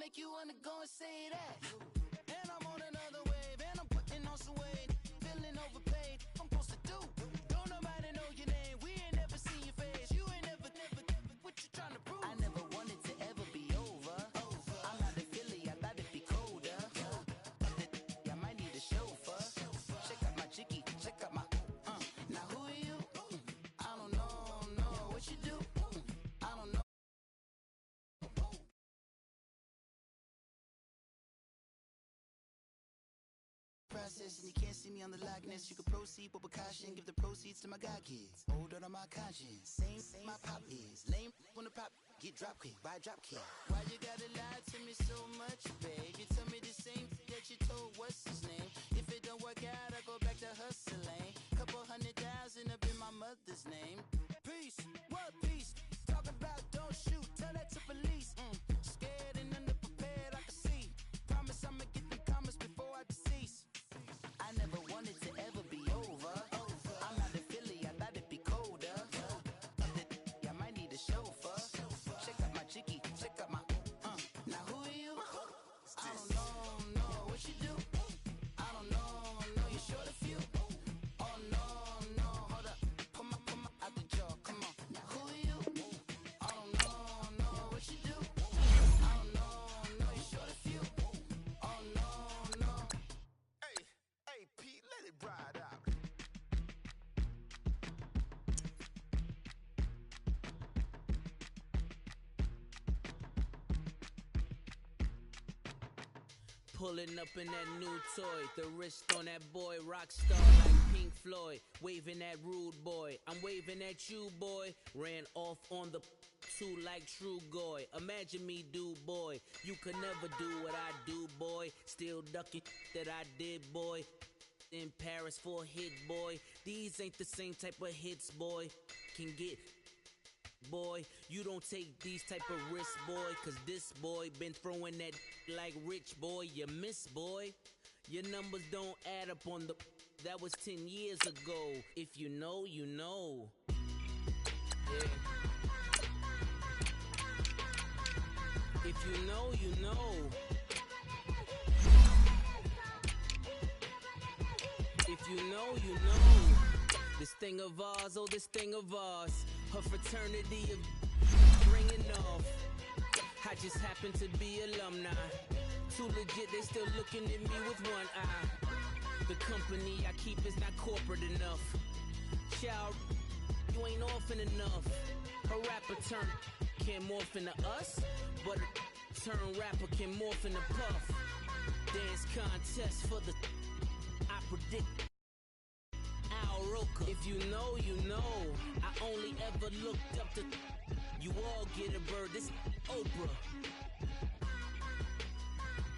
make you wanna go and say that. And I'm on another wave, and I'm putting on some weight. Feeling overpaid, I'm supposed to do. Don't nobody know your name, we ain't never seen your face. You ain't never, what you trying to prove? I never wanted to ever be over. I'm not a Philly, I thought it'd be colder. I might need a chauffeur. Check out my chicky, check out my, now who are you? I don't know what you do. I don't know. Process and you can't see me on the likeness. You can proceed but with caution, give the proceeds to my god kids. Hold on my conscience, same my pop is lame when the pop get drop quick by drop kick. Why you gotta lie to me so much, babe? You tell me the same that you told what's his name. If it don't work out, I go back to hustling. Couple 100,000 up in my mother's name. Peace, what peace? Talking about don't shoot, tell that to police. Scared and underprepared, I can see. Promise I'ma get them comments before I decease. I never wanted to ever be over. I'm not a Philly, I thought it'd be colder. I might need a chauffeur. Check out my chicky, check out my, now who are you? I don't know what you do. I don't know, you short a few. Oh no, hold up. Come on, out the jaw, come on. Now who are you? I don't know what you do. I don't know, you short a few. Oh no. Hey, Pete, let it ride out. Pulling up in that new toy, the wrist on that boy, rock star like Pink Floyd, waving at rude boy, I'm waving at you boy, ran off on the two like True Goy, imagine me do boy, you could never do what I do boy, still ducking that I did boy, in Paris for a hit boy, these ain't the same type of hits boy, can get boy, you don't take these type of risks, boy, cause this boy been throwing that like rich boy, you miss, boy. Your numbers don't add up on the, that was 10 years ago. If you know, you know. Yeah. If you know, you know. If you know, you know. This thing of ours, oh this thing of ours. Her fraternity of ringing off. I just happen to be alumni. Too legit, they still looking at me with one eye. The company I keep is not corporate enough. Child, you ain't orphan enough. A rapper turn can morph into us, but a turn rapper can morph into Puff. Dance contest for the, I predict Al Roker. If you know, you know. I only ever looked up to, you all get a bird, this Oprah.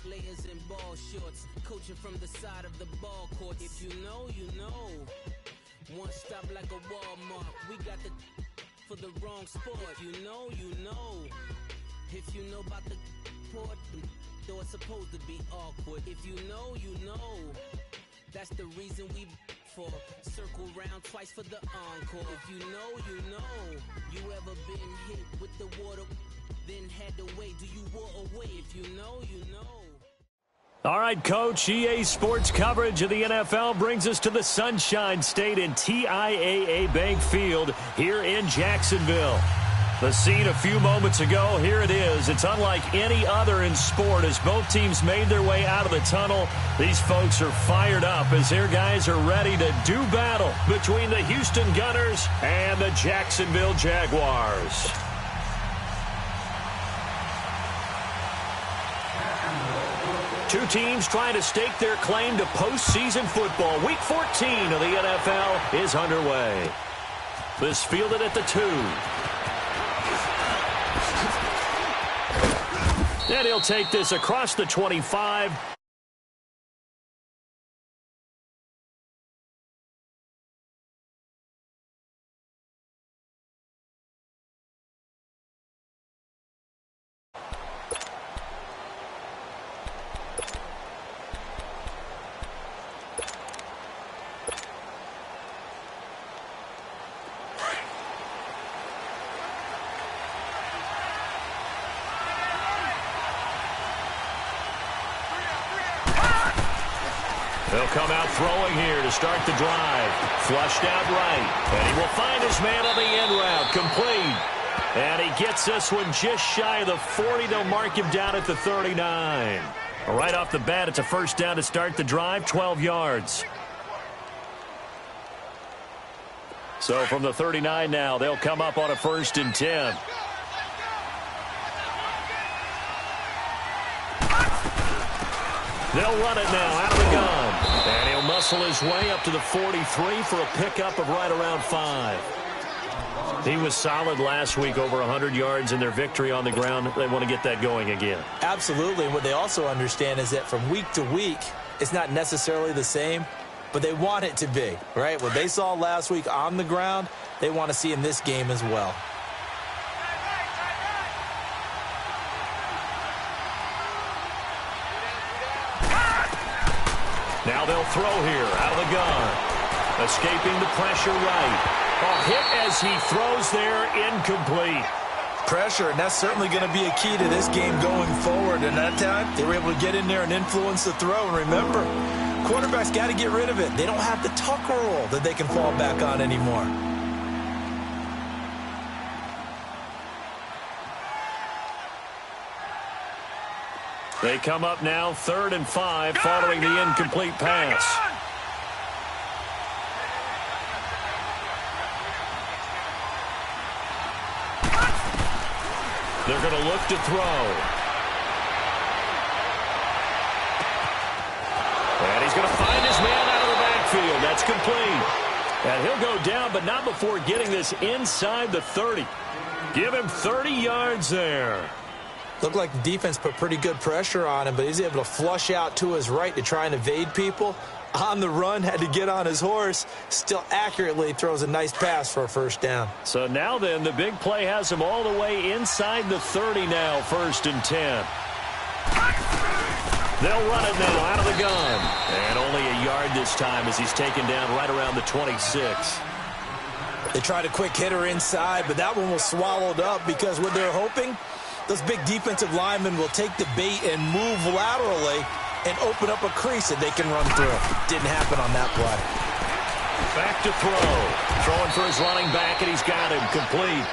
Players in ball shorts, coaching from the side of the ball court. If you know, you know. One stop like a Walmart, we got the for the wrong sport. If you know, you know. If you know about the port, though it's supposed to be awkward. If you know, you know. That's the reason we for circle round twice for the encore. If you know, you know. You ever been hit with the water, then had to wait? Do you walk away? If you know, you know. All right, Coach, EA Sports coverage of the NFL brings us to the Sunshine State in TIAA Bank Field here in Jacksonville. The scene a few moments ago, here it is. It's unlike any other in sport as both teams made their way out of the tunnel. These folks are fired up as their guys are ready to do battle between the Houston Gunners and the Jacksonville Jaguars. Two teams trying to stake their claim to postseason football. Week 14 of the NFL is underway. This fielded at the 2. And he'll take this across the 25. They'll come out throwing here to start the drive. Flushed out right. And he will find his man on the end route. Complete. And he gets this one just shy of the 40. They'll mark him down at the 39. Right off the bat, it's a first down to start the drive, 12 yards. So from the 39 now, they'll come up on a 1st and 10. They'll run it now out of the gun. And he'll muscle his way up to the 43 for a pickup of right around 5. He was solid last week, over 100 yards in their victory on the ground. They want to get that going again. Absolutely. And what they also understand is that from week to week, it's not necessarily the same, but they want it to be, right? What they saw last week on the ground, they want to see in this game as well. Now they'll throw here out of the gun. Escaping the pressure right. A hit as he throws there, incomplete. Pressure, and that's certainly going to be a key to this game going forward. And that time, they were able to get in there and influence the throw. And remember, quarterbacks got to get rid of it. They don't have the tucker roll that they can fall back on anymore. They come up now 3rd and 5 following the incomplete pass. They're going to look to throw. And he's going to find his man out of the backfield. That's complete. And he'll go down, but not before getting this inside the 30. Give him 30 yards there. Looked like the defense put pretty good pressure on him, but he's able to flush out to his right to try and evade people. On the run, had to get on his horse. Still accurately throws a nice pass for a first down. So now then, the big play has him all the way inside the 30 now, 1st and 10. They'll run it now out of the gun. And only a yard this time as he's taken down right around the 26. They tried a quick hitter inside, but that one was swallowed up because what they're hoping, those big defensive linemen will take the bait and move laterally and open up a crease that they can run through. Didn't happen on that play. Back to throw. Throwing for his running back, and he's got him complete.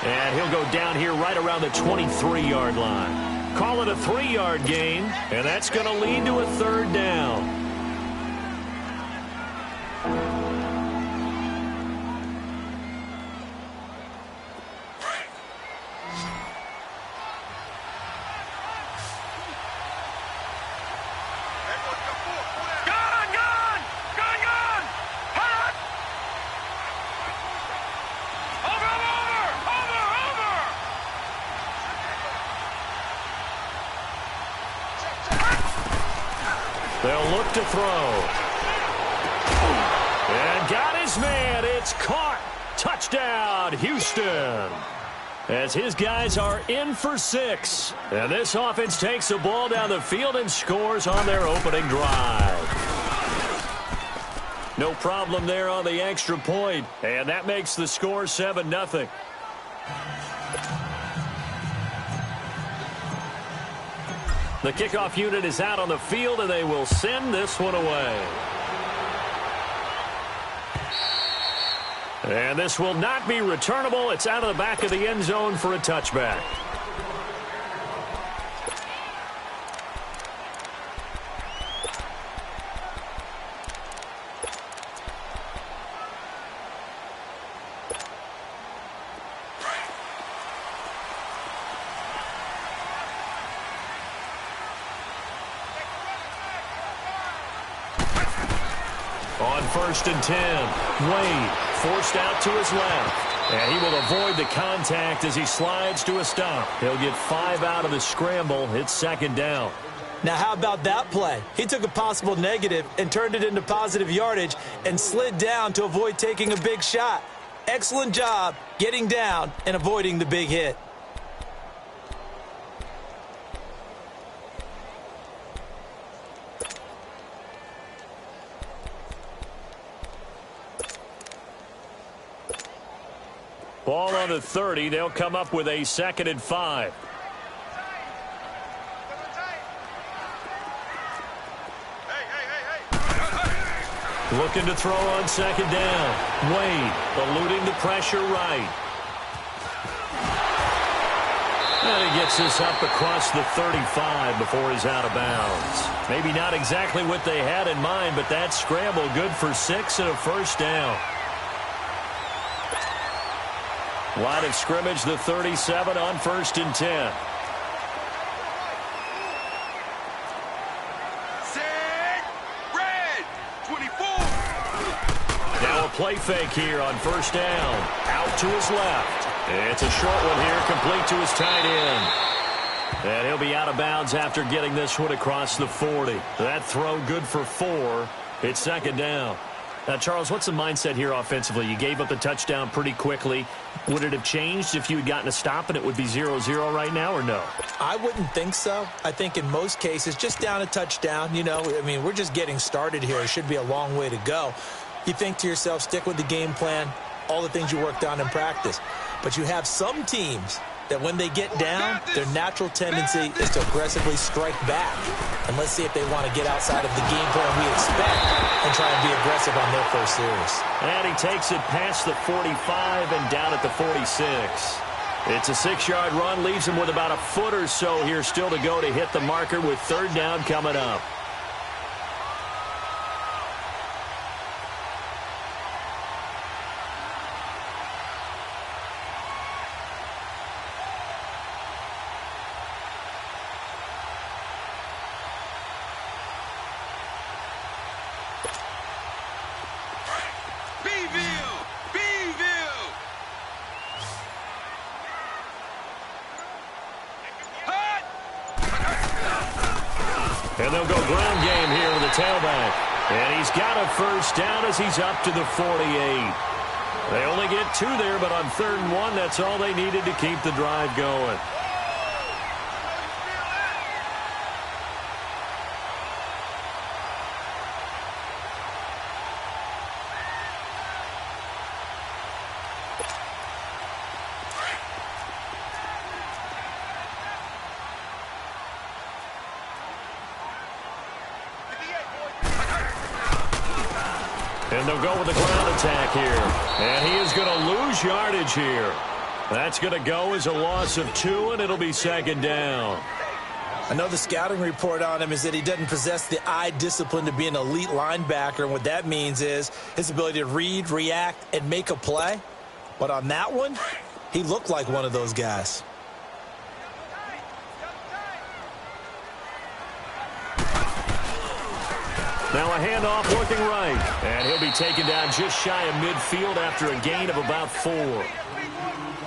And he'll go down here right around the 23-yard line. Call it a 3-yard gain, and that's going to lead to a 3rd down. They'll look to throw. And got his man. It's caught. Touchdown, Houston. As his guys are in for 6. And this offense takes the ball down the field and scores on their opening drive. No problem there on the extra point. And that makes the score 7-0. The kickoff unit is out on the field, and they will send this one away. And this will not be returnable. It's out of the back of the end zone for a touchback. On 1st and 10, Wade forced out to his left. And he will avoid the contact as he slides to a stop. He'll get 5 out of the scramble. It's 2nd down. Now, how about that play? He took a possible negative and turned it into positive yardage and slid down to avoid taking a big shot. Excellent job getting down and avoiding the big hit. Ball on the 30. They'll come up with a 2nd and 5. Looking to throw on second down. Wade eluding the pressure right. And he gets this up across the 35 before he's out of bounds. Maybe not exactly what they had in mind, but that scramble good for 6 and a first down. Line of scrimmage, the 37 on 1st and 10. Set, red, 24. Now a play fake here on 1st down. Out to his left. It's a short one here, complete to his tight end. And he'll be out of bounds after getting this one across the 40. That throw good for 4. It's second down. Now, Charles, what's the mindset here offensively? You gave up the touchdown pretty quickly. Would it have changed if you had gotten a stop and it would be 0-0 right now, or no? I wouldn't think so. I think in most cases, just down a touchdown, we're just getting started here. It should be a long way to go. You think to yourself, stick with the game plan, all the things you worked on in practice. But you have some teams that when they get down, their natural tendency is to aggressively strike back. And let's see if they want to get outside of the game plan we expect and try and be aggressive on their first series. And he takes it past the 45 and down at the 46. It's a 6-yard run, leaves him with about a foot or so here still to go to hit the marker with 3rd down coming up. And they'll go ground game here with the tailback. And he's got a first down as he's up to the 48. They only get 2 there, but on 3rd and 1, that's all they needed to keep the drive going. And they'll go with the ground attack here. And he is going to lose yardage here. That's going to go as a loss of 2, and it'll be 2nd down. I know the scouting report on him is that he doesn't possess the eye discipline to be an elite linebacker. And what that means is his ability to read, react, and make a play. But on that one, he looked like one of those guys. Now a handoff looking right. And he'll be taken down just shy of midfield after a gain of about 4.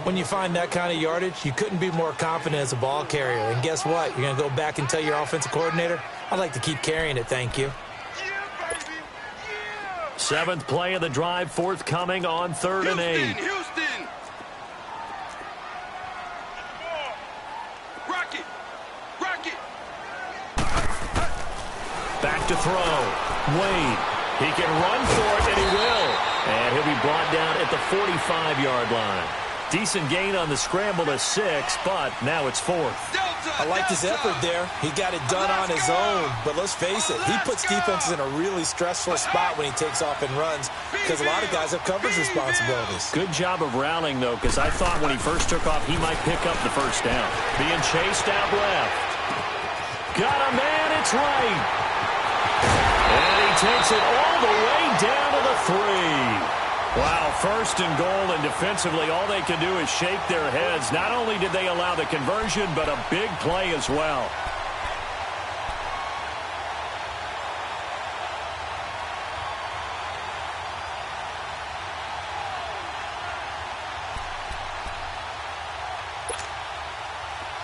When you find that kind of yardage, you couldn't be more confident as a ball carrier. And guess what? You're going to go back and tell your offensive coordinator, I'd like to keep carrying it, thank you. 7th play of the drive, forthcoming on 3rd and 8. Houston! Rocket! Rocket! Back to throw. Wade. He can run for it, and he will. And he'll be brought down at the 45-yard line. Decent gain on the scramble to 6, but now it's 4th. I liked his effort there. He got it done on his own. But let's face it, he puts defenses in a really stressful spot when he takes off and runs because a lot of guys have coverage responsibilities. Good job of rallying, though, because I thought when he first took off, he might pick up the first down. Being chased out left. Got a man, it's right. And he takes it all the way down to the 3. Wow, 1st and goal, and defensively all they can do is shake their heads. Not only did they allow the conversion, but a big play as well.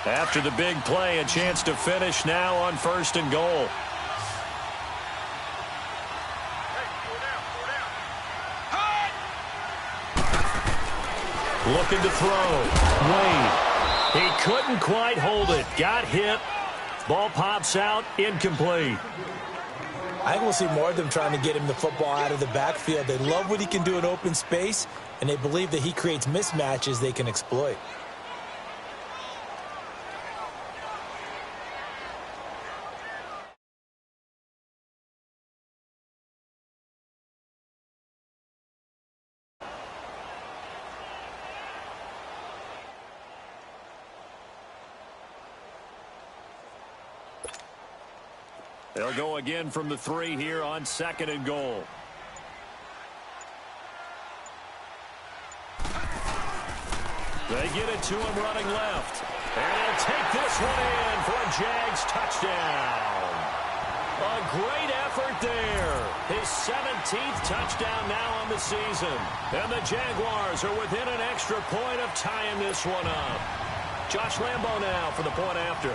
After the big play, a chance to finish now on 1st and goal. Looking to throw. Wade. He couldn't quite hold it. Got hit. Ball pops out. Incomplete. I think we'll see more of them trying to get him the football out of the backfield. They love what he can do in open space, and they believe that he creates mismatches they can exploit. They'll go again from the 3 here on 2nd and goal. They get it to him running left. And he'll take this one in for a Jags touchdown. A great effort there. His 17th touchdown now on the season. And the Jaguars are within an extra point of tying this one up. Josh Lambo now for the point after.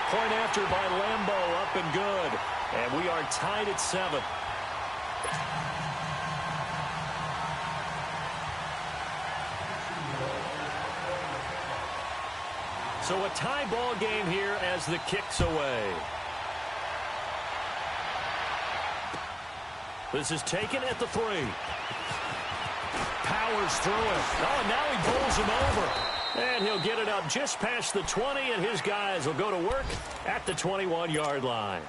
Point after by Lambo, up and good. And we are tied at 7. So a tie ball game here as the kick's away. This is taken at the 3. Powers through it. Oh, and now he bowls him over. And he'll get it up just past the 20, and his guys will go to work at the 21-yard line.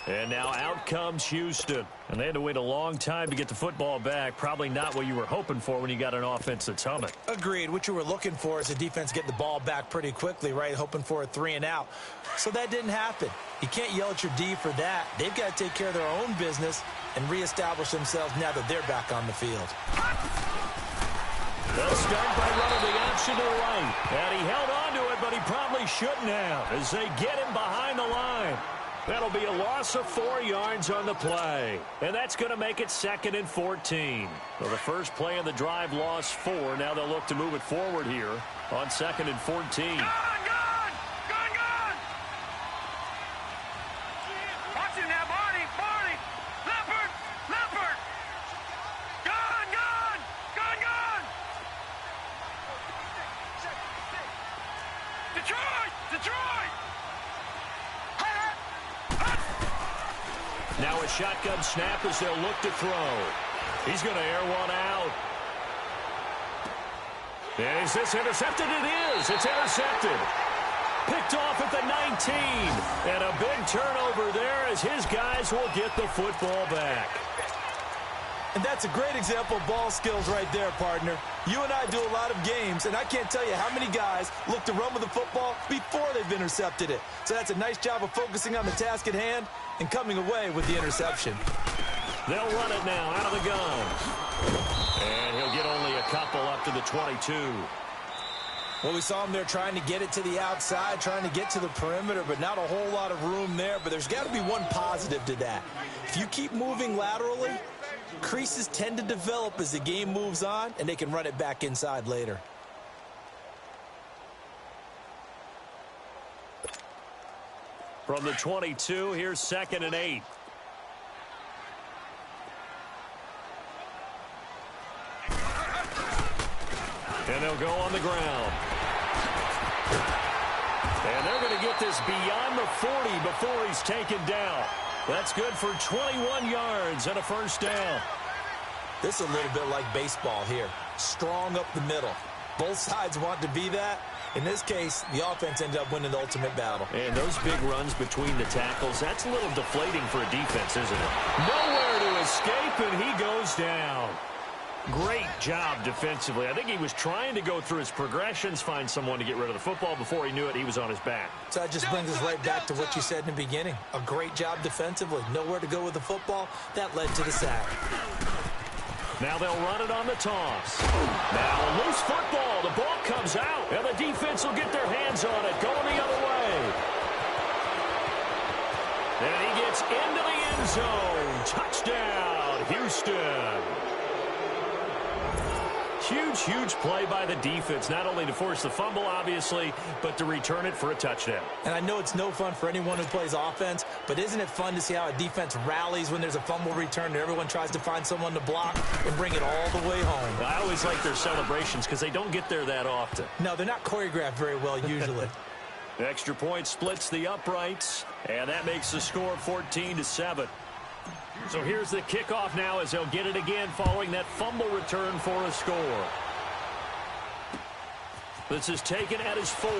And now out comes Houston. And they had to wait a long time to get the football back. Probably not what you were hoping for when you got an offense that's humming. Agreed. What you were looking for is the defense getting the ball back pretty quickly, right? Hoping for a 3 and out. So that didn't happen. You can't yell at your D for that. They've got to take care of their own business and reestablish themselves now that they're back on the field. They'll start by running the option to the right. And he held on to it, but he probably shouldn't have as they get him behind the line. That'll be a loss of 4 yards on the play. And that's going to make it 2nd and 14. So the first play of the drive lost 4. Now they'll look to move it forward here on 2nd and 14. Watching that Barney. Leopard. Gone. Detroit. Now a shotgun snap as they'll look to throw. He's going to air one out. And is this intercepted? It is. It's intercepted. Picked off at the 19. And a big turnover there as his guys will get the football back. And that's a great example of ball skills right there, partner. You and I do a lot of games, and I can't tell you how many guys look to run with the football before they've intercepted it. So that's a nice job of focusing on the task at hand and coming away with the interception. They'll run it now out of the gun. And he'll get only a couple up to the 22. Well, we saw him there trying to get it to the outside, trying to get to the perimeter, but not a whole lot of room there. But there's got to be one positive to that. If you keep moving laterally, creases tend to develop as the game moves on, and they can run it back inside later. From the 22, here's 2nd and 8. And they'll go on the ground. And they're going to get this beyond the 40 before he's taken down. That's good for 21 yards and a first down. This is a little bit like baseball here. Strong up the middle. Both sides want to be that. In this case, the offense ended up winning the ultimate battle. And those big runs between the tackles, that's a little deflating for a defense, isn't it? Nowhere to escape, and he goes down. Great job defensively. I think he was trying to go through his progressions, find someone to get rid of the football. Before he knew it, he was on his back. So that just brings us right back to what you said in the beginning. A great job defensively. Nowhere to go with the football. That led to the sack. Now they'll run it on the toss. Now a loose football. The ball comes out, and the defense will get their hands on it, going the other way. And he gets into the end zone. Touchdown, Houston. Huge play by the defense, not only to force the fumble, obviously, but to return it for a touchdown. And I know it's no fun for anyone who plays offense, but isn't it fun to see how a defense rallies when there's a fumble return and everyone tries to find someone to block and bring it all the way home? I always like their celebrations because they don't get there that often. No, they're not choreographed very well usually. Extra point splits the uprights, and that makes the score 14-7. So here's the kickoff now as they'll get it again following that fumble return for a score. This is taken at his 4.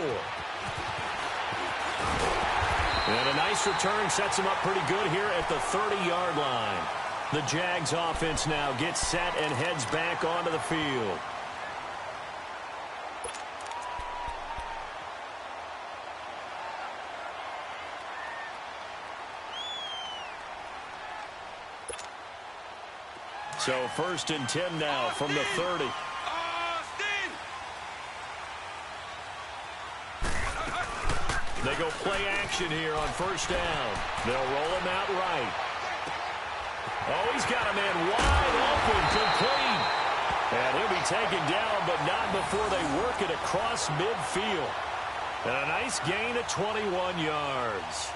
And a nice return sets him up pretty good here at the 30-yard line. The Jags offense now gets set and heads back onto the field. So 1st and 10 now from the 30. They go play action here on 1st down. They'll roll him out right. Oh, he's got a man wide open, complete. And he'll be taken down, but not before they work it across midfield. And a nice gain of 21 yards.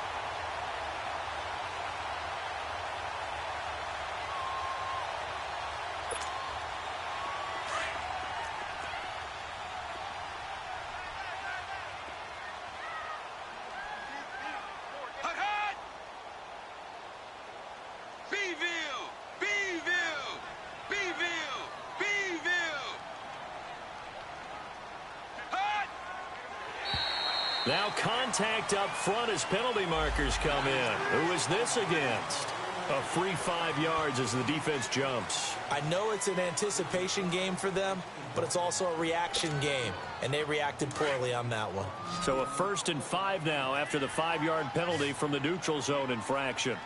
Now contact up front as penalty markers come in. Who is this against? A free 5 yards as the defense jumps. I know it's an anticipation game for them, but it's also a reaction game, and they reacted poorly on that one. So a 1st and 5 now after the 5-yard penalty from the neutral zone infraction.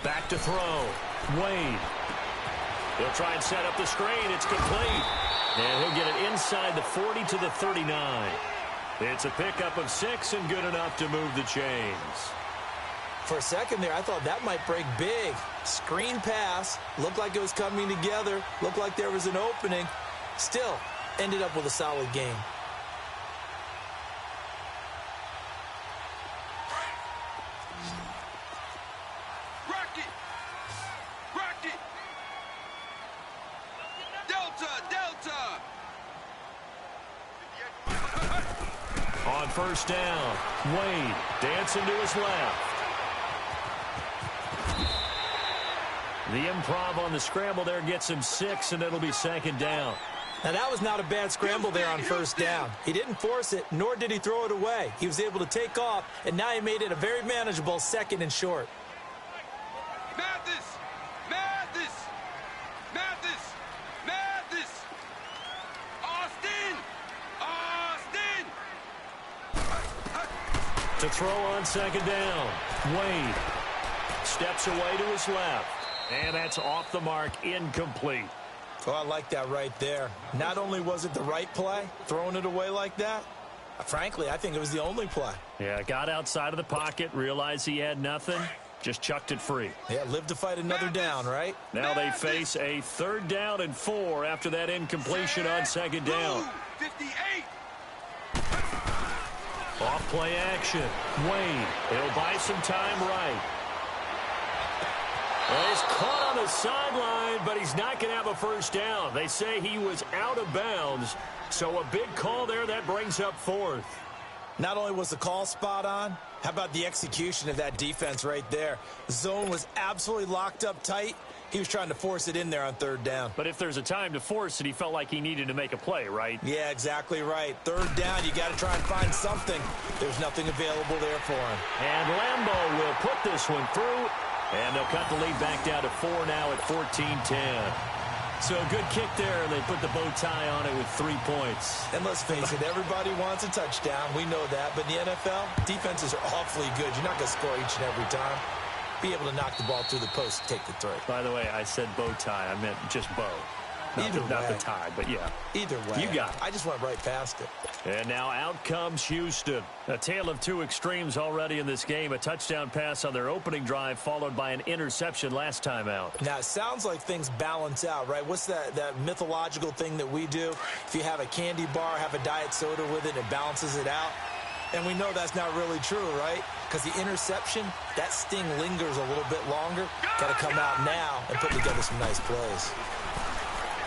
Back to throw. Wade. He'll try and set up the screen. It's complete. And he'll get it inside the 40 to the 39. It's a pickup of 6 and good enough to move the chains. For a second there, I thought that might break big. Screen pass. Looked like it was coming together. Looked like there was an opening. Still, ended up with a solid game. On 1st down, Wade dancing to his left. The improv on the scramble there gets him 6, and it'll be 2nd down. Now, that was not a bad scramble there on 1st down. He didn't force it, nor did he throw it away. He was able to take off, and now he made it a very manageable 2nd and short. To throw on 2nd down, Wade steps away to his left, and that's off the mark, incomplete. Oh, I like that right there. Not only was it the right play, throwing it away like that, frankly, I think it was the only play. Yeah, got outside of the pocket, realized he had nothing, just chucked it free. Yeah, live to fight another down, right? Now they face a 3rd down and 4 after that incompletion on 2nd down. 58. Off play action. Wade. He'll buy some time right. Well, he's caught on the sideline, but he's not going to have a 1st down. They say he was out of bounds, so a big call there that brings up 4th. Not only was the call spot on, how about the execution of that defense right there? The zone was absolutely locked up tight. He was trying to force it in there on 3rd down. But if there's a time to force it, he felt like he needed to make a play, right? Yeah, exactly right. 3rd down, you got to try and find something. There's nothing available there for him. And Lambeau will put this one through, and they'll cut the lead back down to 4 now at 14-10. So a good kick there, and they put the bow tie on it with 3 points. And let's face it, everybody wants a touchdown. We know that. But in the NFL, defenses are awfully good. You're not going to score each and every time. Be able to knock the ball through the post and take the throw. By the way, I said bow tie. I meant just bow. Not the tie, but yeah. Either way. You got it. I just went right past it. And now out comes Houston. A tale of 2 extremes already in this game. A touchdown pass on their opening drive, followed by an interception last time out. Now, it sounds like things balance out, right? What's that mythological thing that we do? If you have a candy bar, have a diet soda with it, it balances it out. And we know that's not really true, right? Because the interception, that sting lingers a little bit longer. Got to come out now and put together some nice plays.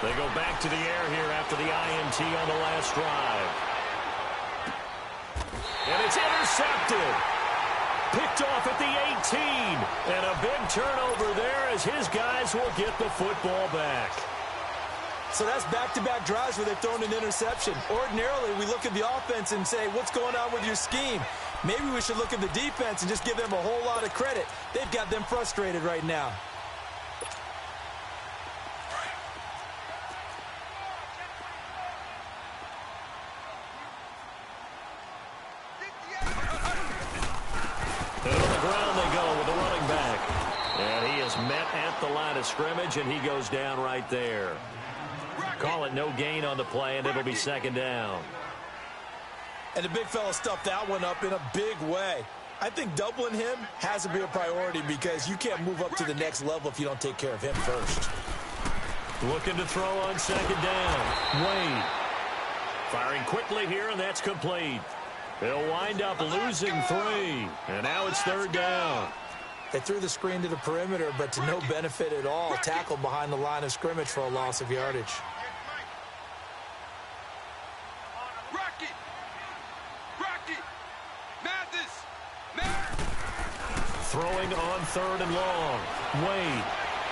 They go back to the air here after the INT on the last drive. And it's intercepted. Picked off at the 18. And a big turnover there as his guys will get the football back. So that's back-to-back drives where they've thrown an interception. Ordinarily, we look at the offense and say, what's going on with your scheme? Maybe we should look at the defense and just give them a whole lot of credit. They've got them frustrated right now. And on the ground they go with the running back. And he is met at the line of scrimmage, and he goes down right there. Call it no gain on the play, and it'll be second down. And the big fella stuffed that one up in a big way. I think doubling him has to be a priority because you can't move up to the next level if you don't take care of him first. Looking to throw on second down. Wade. Firing quickly here, and that's complete. They'll wind up losing 3. And now it's third down. They threw the screen to the perimeter, but to no benefit at all. Tackled behind the line of scrimmage for a loss of yardage. Throwing on third and long. Wade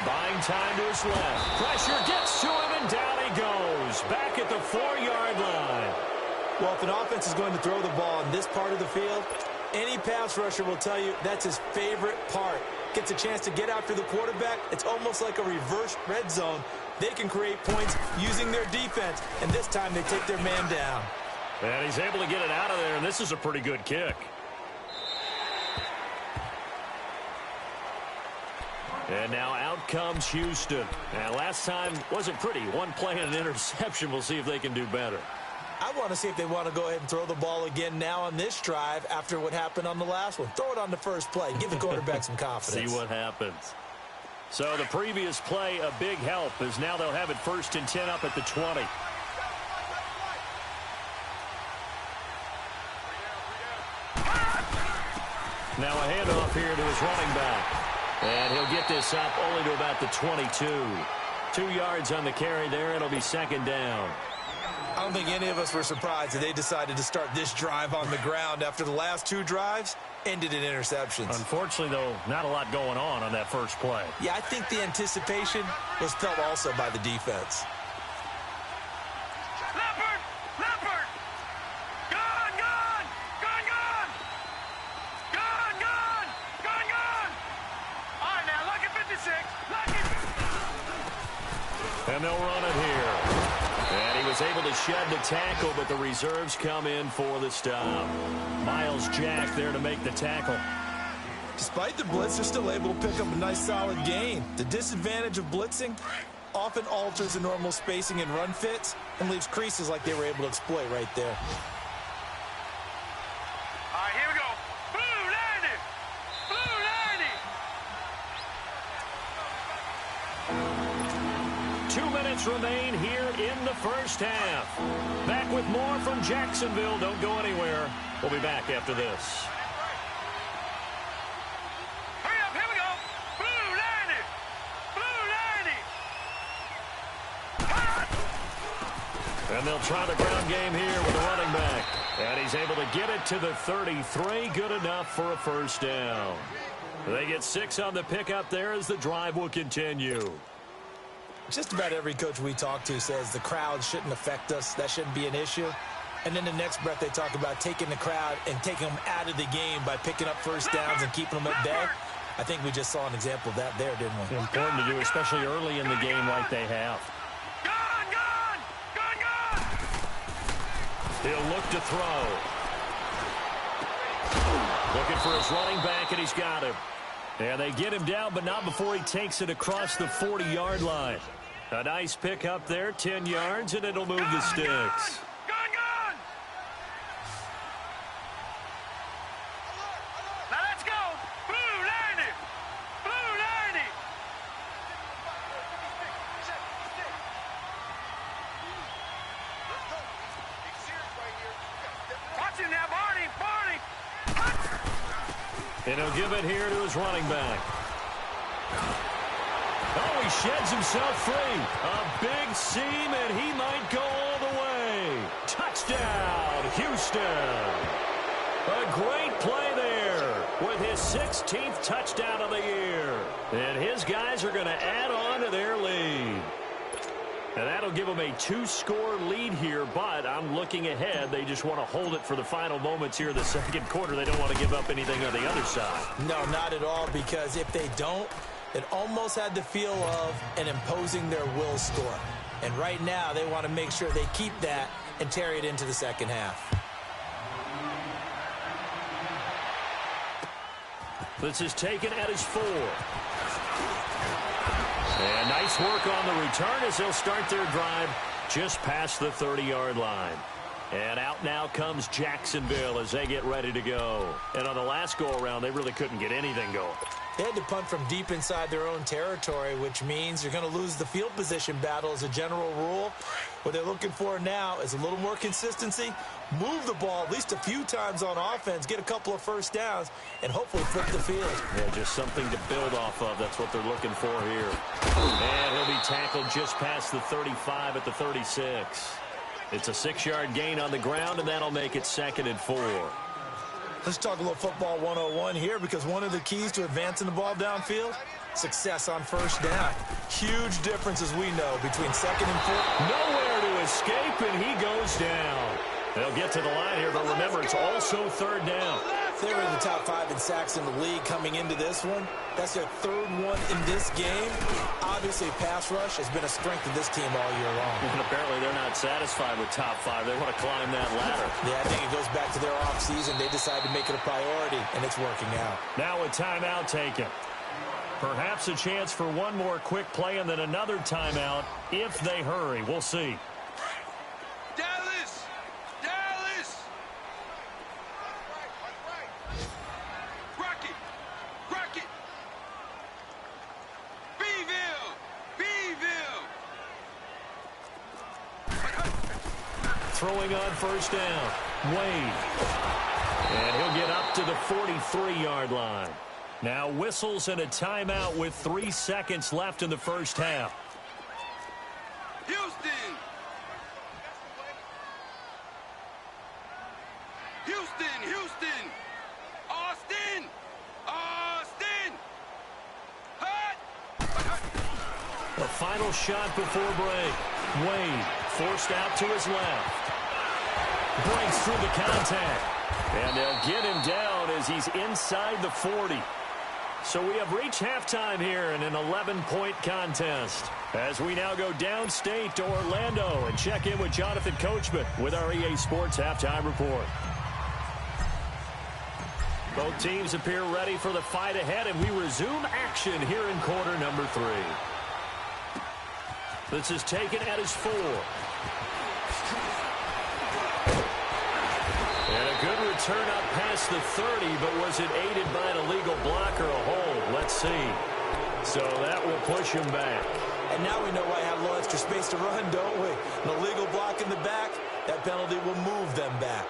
buying time to his left. Pressure gets to him, and down he goes. Back at the 4-yard line. Well, if an offense is going to throw the ball in this part of the field, any pass rusher will tell you that's his favorite part. Gets a chance to get after the quarterback. It's almost like a reverse red zone. They can create points using their defense, and this time they take their man down. And he's able to get it out of there, and this is a pretty good kick. And now out comes Houston. Now, last time wasn't pretty. One play and an interception. We'll see if they can do better. I want to see if they want to go ahead and throw the ball again now on this drive after what happened on the last one. Throw it on the first play. Give the quarterback some confidence. See what happens. So the previous play, a big help, as now they'll have it 1st and 10 up at the 20. Now a handoff here to his running back. And he'll get this up only to about the 22. 2 yards on the carry there. It'll be second down. I don't think any of us were surprised that they decided to start this drive on the ground after the last 2 drives ended in interceptions. Unfortunately, though, not a lot going on that first play. Yeah, I think the anticipation was felt also by the defense. And they'll run it here. And he was able to shed the tackle, but the reserves come in for the stop. Miles Jack there to make the tackle. Despite the blitz, they're still able to pick up a nice solid gain. The disadvantage of blitzing often alters the normal spacing and run fits and leaves creases like they were able to exploit right there. All right, here we go. Blue 90. Blue 90. 2 minutes remain here in the first half. Back with more from Jacksonville. Don't go anywhere. We'll be back after this. Hurry up, here we go. Blue 90. Blue 90. And they'll try the ground game here with the running back. And he's able to get it to the 33. Good enough for a first down. They get 6 on the pickup there as the drive will continue. Just about every coach we talk to says the crowd shouldn't affect us. That shouldn't be an issue. And then the next breath they talk about taking the crowd and taking them out of the game by picking up first downs and keeping them at bay. I think we just saw an example of that there, didn't we? Important to do, especially early in the game like they have. Gone. He'll look to throw. Looking for his running back, and he's got him. And they get him down, but not before he takes it across the 40-yard line. A nice pick up there, 10 yards, and it'll move the sticks. Gone. Now let's go. Blue 90. Blue 90. Watch him now, Barney. And he'll give it here to his running back. Oh, he sheds himself free. A big seam, and he might go all the way. Touchdown, Houston. A great play there with his 16th touchdown of the year. And his guys are going to add on to their lead. And that'll give them a 2-score lead here, but I'm looking ahead. They just want to hold it for the final moments here in the second quarter. They don't want to give up anything on the other side. No, not at all, because if they don't, it almost had the feel of an imposing their will score. And right now, they want to make sure they keep that and carry it into the second half. This is taken at his 4. And nice work on the return as they'll start their drive just past the 30-yard line. And out now comes Jacksonville as they get ready to go. And on the last go-around, they really couldn't get anything going. They had to punt from deep inside their own territory, which means you're going to lose the field position battle as a general rule. What they're looking for now is a little more consistency, move the ball at least a few times on offense, get a couple of first downs, and hopefully flip the field. Yeah, just something to build off of. That's what they're looking for here. And he'll be tackled just past the 35 at the 36. It's a 6-yard gain on the ground, and that'll make it 2nd and 4. Let's talk a little football 101 here, because one of the keys to advancing the ball downfield, success on first down. Huge difference, as we know, between 2nd and 4. Nowhere to escape, and he goes down. They'll get to the line here, but remember, it's also 3rd down. They were in the top 5 in sacks in the league coming into this one. That's their 3rd one in this game. Obviously, pass rush has been a strength of this team all year long. And apparently, they're not satisfied with top 5. They want to climb that ladder. Yeah, I think it goes back to their offseason. They decided to make it a priority, and it's working out. Now a timeout taken. Perhaps a chance for one more quick play and then another timeout if they hurry. We'll see. Dallas! Dallas! Rocket! Rocket! Beeville! Beeville! Throwing on first down. Wade. And he'll get up to the 43-yard line. Now whistles and a timeout with 3 seconds left in the first half. Houston! Houston! Houston! Austin! Austin! Hut! The final shot before break. Wade forced out to his left. Breaks through the contact. And they'll get him down as he's inside the 40. So we have reached halftime here in an 11-point contest. As we now go downstate to Orlando and check in with Jonathan Coachman with our EA Sports Halftime Report. Both teams appear ready for the fight ahead, and we resume action here in quarter number 3. This is taken at his 4. And a good return up past the 30, but was it aided by an illegal block or a hold? Let's see. So that will push him back. And now we know why I have a little extra space to run, don't we? An illegal block in the back, that penalty will move them back.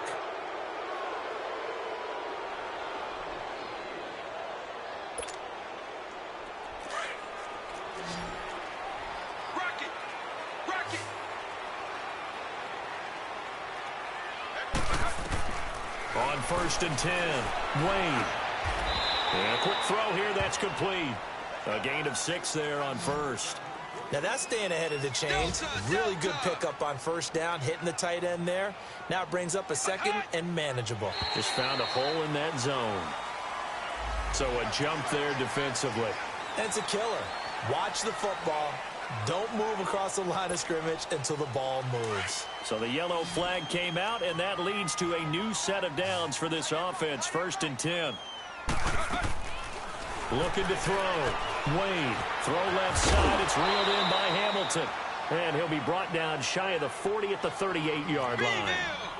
Rocket! Rocket! On 1st and 10, Wade. And a quick throw here, that's complete. A gain of 6 there on first. Now that's staying ahead of the chains. Really good pickup on first down, hitting the tight end there. Now it brings up a 2nd and manageable. Just found a hole in that zone. So a jump there defensively. And it's a killer. Watch the football. Don't move across the line of scrimmage until the ball moves. So the yellow flag came out, and that leads to a new set of downs for this offense. 1st and 10. Looking to throw. Wade. Throw left side. It's reeled in by Hamilton. And he'll be brought down shy of the 40 at the 38-yard line.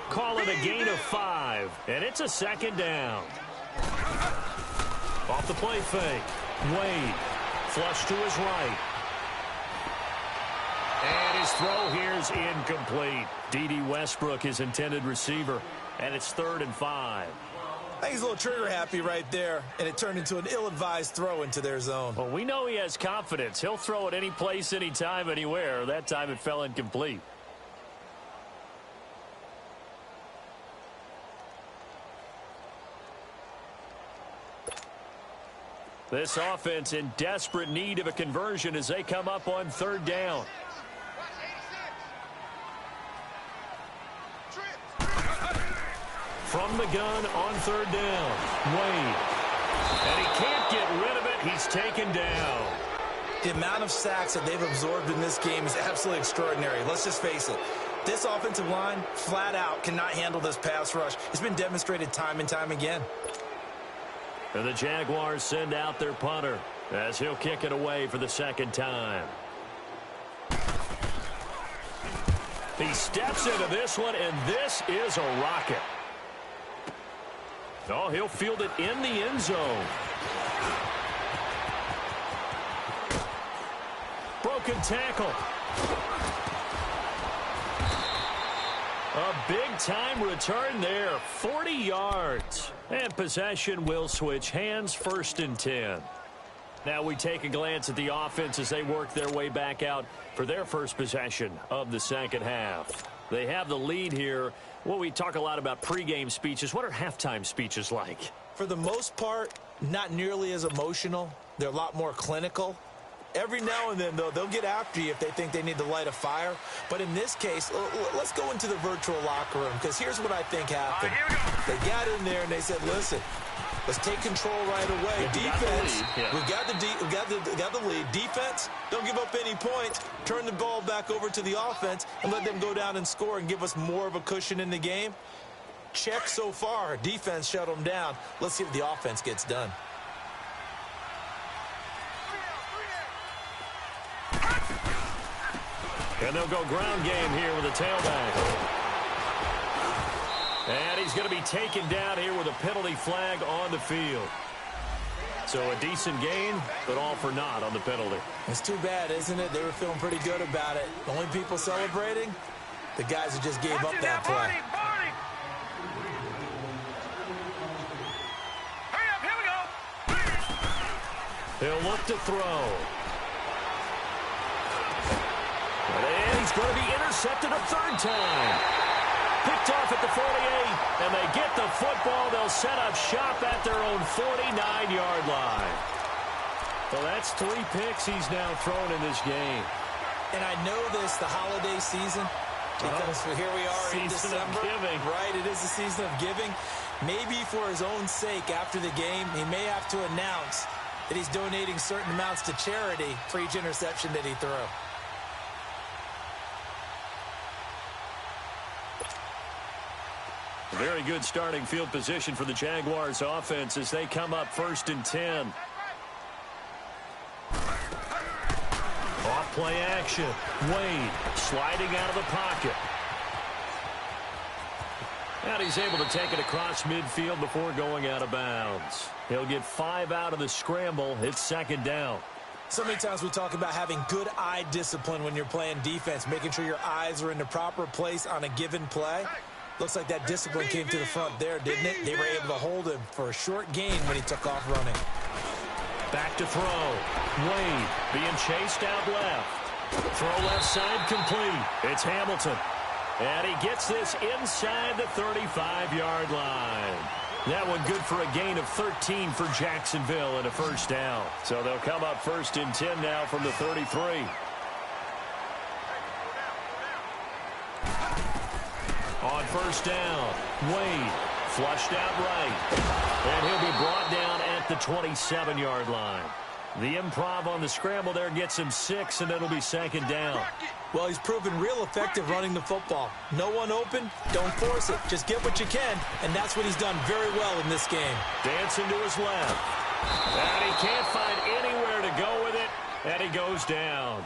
Call it a gain of 5. And it's a 2nd down. Off the play fake. Wade. Flush to his right. And his throw here is incomplete. D.D. Westbrook, his intended receiver. And it's 3rd and 5. I think he's a little trigger happy right there, and it turned into an ill-advised throw into their zone. Well, we know he has confidence. He'll throw it any place, anytime, anywhere. That time it fell incomplete. This offense in desperate need of a conversion as they come up on 3rd down. From the gun on 3rd down, Wade. And he can't get rid of it. He's taken down. The amount of sacks that they've absorbed in this game is absolutely extraordinary. Let's just face it. This offensive line, flat out, cannot handle this pass rush. It's been demonstrated time and time again. And the Jaguars send out their punter. as he'll kick it away for the second time. He steps into this one, and this is a rocket. Oh, he'll field it in the end zone. Broken tackle. A big-time return there, 40 yards. And possession will switch hands, 1st and 10. Now we take a glance at the offense as they work their way back out for their first possession of the second half. They have the lead here. Well, we talk a lot about pregame speeches. What are halftime speeches like? For the most part, not nearly as emotional. They're a lot more clinical. Every now and then, though, they'll get after you if they think they need to light a fire. But in this case, let's go into the virtual locker room, because here's what I think happened. They got in there and they said, listen, let's take control right away. Defense, we've got the lead. Defense, don't give up any points. Turn the ball back over to the offense and let them go down and score and give us more of a cushion in the game. Check so far. Defense shut them down. Let's see if the offense gets done. And they'll go ground game here with a tailback. And he's going to be taken down here with a penalty flag on the field. So a decent gain, but all for naught on the penalty. It's too bad, isn't it? They were feeling pretty good about it. The only people celebrating, the guys who just gave up that play. Hurry up, here we go. He'll look to throw. And he's going to be intercepted a 3rd time. Picked off at the 48, and they get the football. They'll set up shop at their own 49-yard line. Well, that's 3 picks he's now thrown in this game. And I know this, the holiday season, because here we are in December. Right, it is the season of giving. Maybe for his own sake, after the game, he may have to announce that he's donating certain amounts to charity for each interception that he throws. Very good starting field position for the Jaguars offense as they come up 1st and 10. Off play action. Wade sliding out of the pocket. And he's able to take it across midfield before going out of bounds. He'll get 5 out of the scramble. It's 2nd down. So many times we talk about having good eye discipline when you're playing defense, making sure your eyes are in the proper place on a given play. Looks like that discipline came to the front there, didn't it? They were able to hold him for a short gain when he took off running. Back to throw. Wade being chased out left. Throw left side complete. It's Hamilton. And he gets this inside the 35-yard line. That one good for a gain of 13 for Jacksonville and a 1st down. So they'll come up 1st and 10 now from the 33. On 1st down, Wade flushed out right. And he'll be brought down at the 27-yard line. The improv on the scramble there gets him 6, and it'll be 2nd down. Well, he's proven real effective running the football. No one open, don't force it. Just get what you can, and that's what he's done very well in this game. Dancing to his left. And he can't find anywhere to go with it, and he goes down.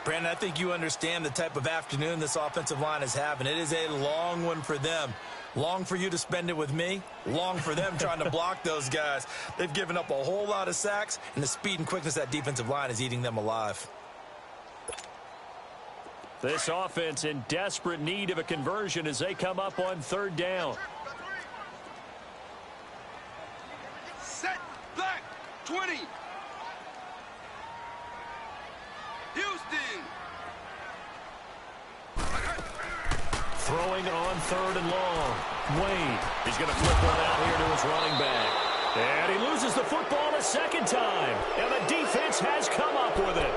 Brandon, I think you understand the type of afternoon this offensive line is having. It is a long one for them. Long for you to spend it with me. Long for them trying to block those guys. They've given up a whole lot of sacks, and the speed and quickness of that defensive line is eating them alive. This offense in desperate need of a conversion as they come up on 3rd down. Set, black, 20. Houston. Throwing on 3rd and long. Wade is going to flip one out here to his running back. And he loses the football a 2nd time. And the defense has come up with it.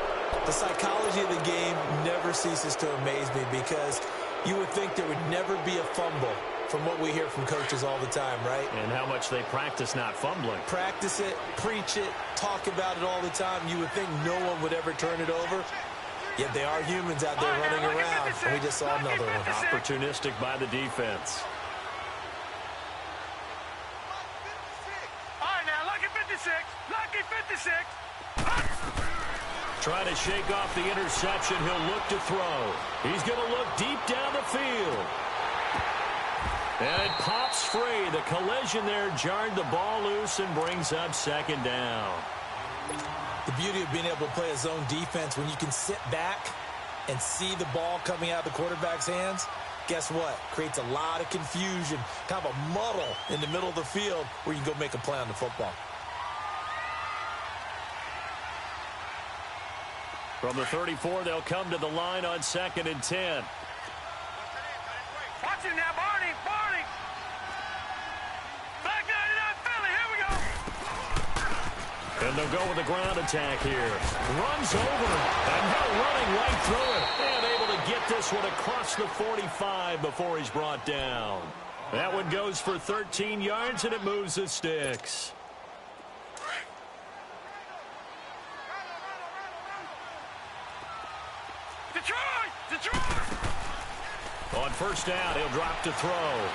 The psychology of the game never ceases to amaze me, because you would think there would never be a fumble from what we hear from coaches all the time, right? And how much they practice not fumbling. Practice it, preach it, talk about it all the time. You would think no one would ever turn it over. Yet they are humans out there running around, and we just saw another one. Opportunistic by the defense. All right, now, lucky 56. Lucky 56. trying to shake off the interception. He'll look to throw. He's going to look deep down the field. And it pops free. The collision there jarred the ball loose and brings up second down. The beauty of being able to play a zone defense when you can sit back and see the ball coming out of the quarterback's hands, guess what? Creates a lot of confusion, kind of a muddle in the middle of the field where you can go make a play on the football. From the 34, they'll come to the line on 2nd and 10. Watch it now, Barney! Barney! Back 99 Philly, here we go! And they'll go with the ground attack here. Runs over, and now running right through it. And able to get this one across the 45 before he's brought down. That one goes for 13 yards, and it moves the sticks. Detroit! Detroit! On first down, he'll drop to throw.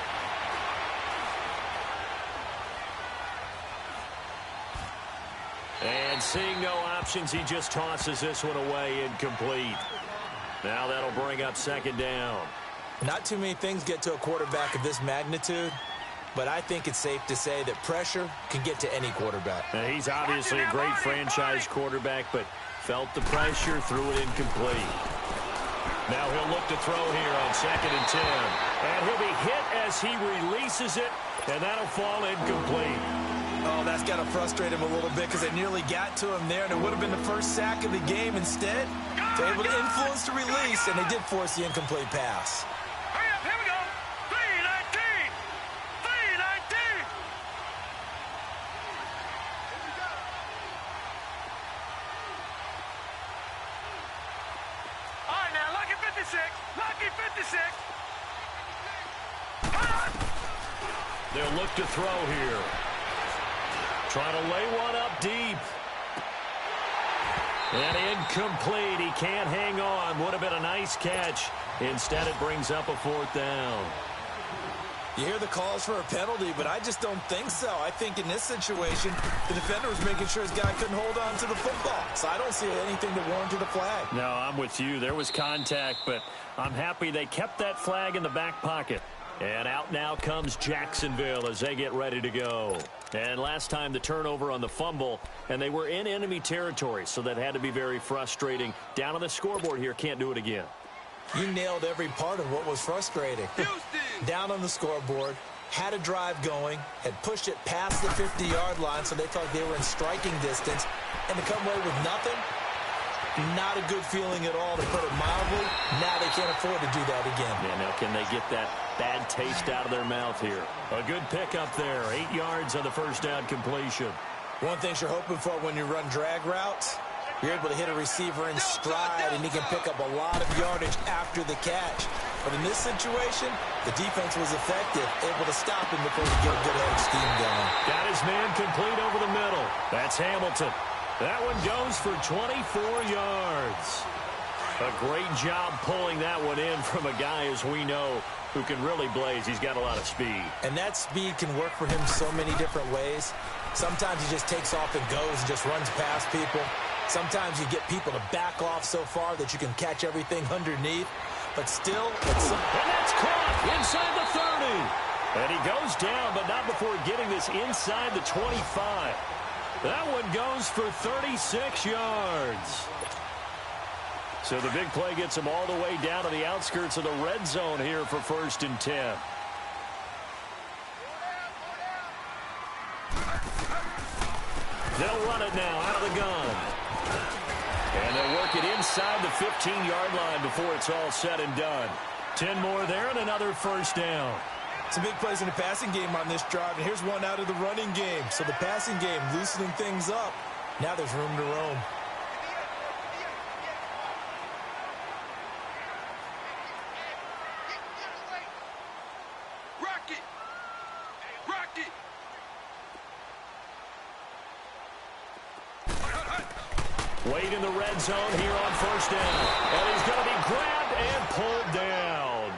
And seeing no options, he just tosses this one away incomplete. Now that'll bring up second down. Not too many things get to a quarterback of this magnitude, but I think it's safe to say that pressure can get to any quarterback. Now, he's obviously a great franchise quarterback, but felt the pressure, threw it incomplete. Now he'll look to throw here on 2nd and 10. And he'll be hit as he releases it, and that'll fall incomplete. Oh, that's got to frustrate him a little bit because they nearly got to him there, and it would have been the first sack of the game. Instead, they're able to influence the release, and they did force the incomplete pass. Hurry up, here we go! 3-19! 3-19! All right, now, lucky 56! Lucky 56! They'll look to throw here. Trying to lay one up deep. And incomplete. He can't hang on. Would have been a nice catch. Instead, it brings up a 4th down. You hear the calls for a penalty, but I just don't think so. I think in this situation, the defender was making sure his guy couldn't hold on to the football. So I don't see anything that warranted a flag. No, I'm with you. There was contact, but I'm happy they kept that flag in the back pocket. And out now comes Jacksonville as they get ready to go. And last time the turnover on the fumble, and they were in enemy territory, so that had to be very frustrating. Down on the scoreboard here, can't do it again. You nailed every part of what was frustrating. Down on the scoreboard, had a drive going, had pushed it past the 50-yard line, so they thought they were in striking distance, and to come away with nothing, not a good feeling at all, to put it mildly. Now they can't afford to do that again. Yeah, now can they get that bad taste out of their mouth here? A good pickup there, 8 yards on the first down completion. One thing you're hoping for when you run drag routes, you're able to hit a receiver in stride, and he can pick up a lot of yardage after the catch. But in this situation, the defense was effective, able to stop him before he get a good head of steam going. Got his man complete over the middle. That's Hamilton. That one goes for 24 yards. A great job pulling that one in from a guy, as we know, who can really blaze. He's got a lot of speed. And that speed can work for him so many different ways. Sometimes he just takes off and goes and just runs past people. Sometimes you get people to back off so far that you can catch everything underneath. But still, and that's caught inside the 30. And he goes down, but not before getting this inside the 25. That one goes for 36 yards. So the big play gets him all the way down to the outskirts of the red zone here for 1st and 10. They'll run it now out of the gun. And they'll work it inside the 15-yard line before it's all said and done. 10 more there and another 1st down. Some big plays in the passing game on this drive, and here's one out of the running game. So the passing game loosening things up. Now there's room to roam. Wade in the red zone here on 1st down. And he's going to be grabbed and pulled down.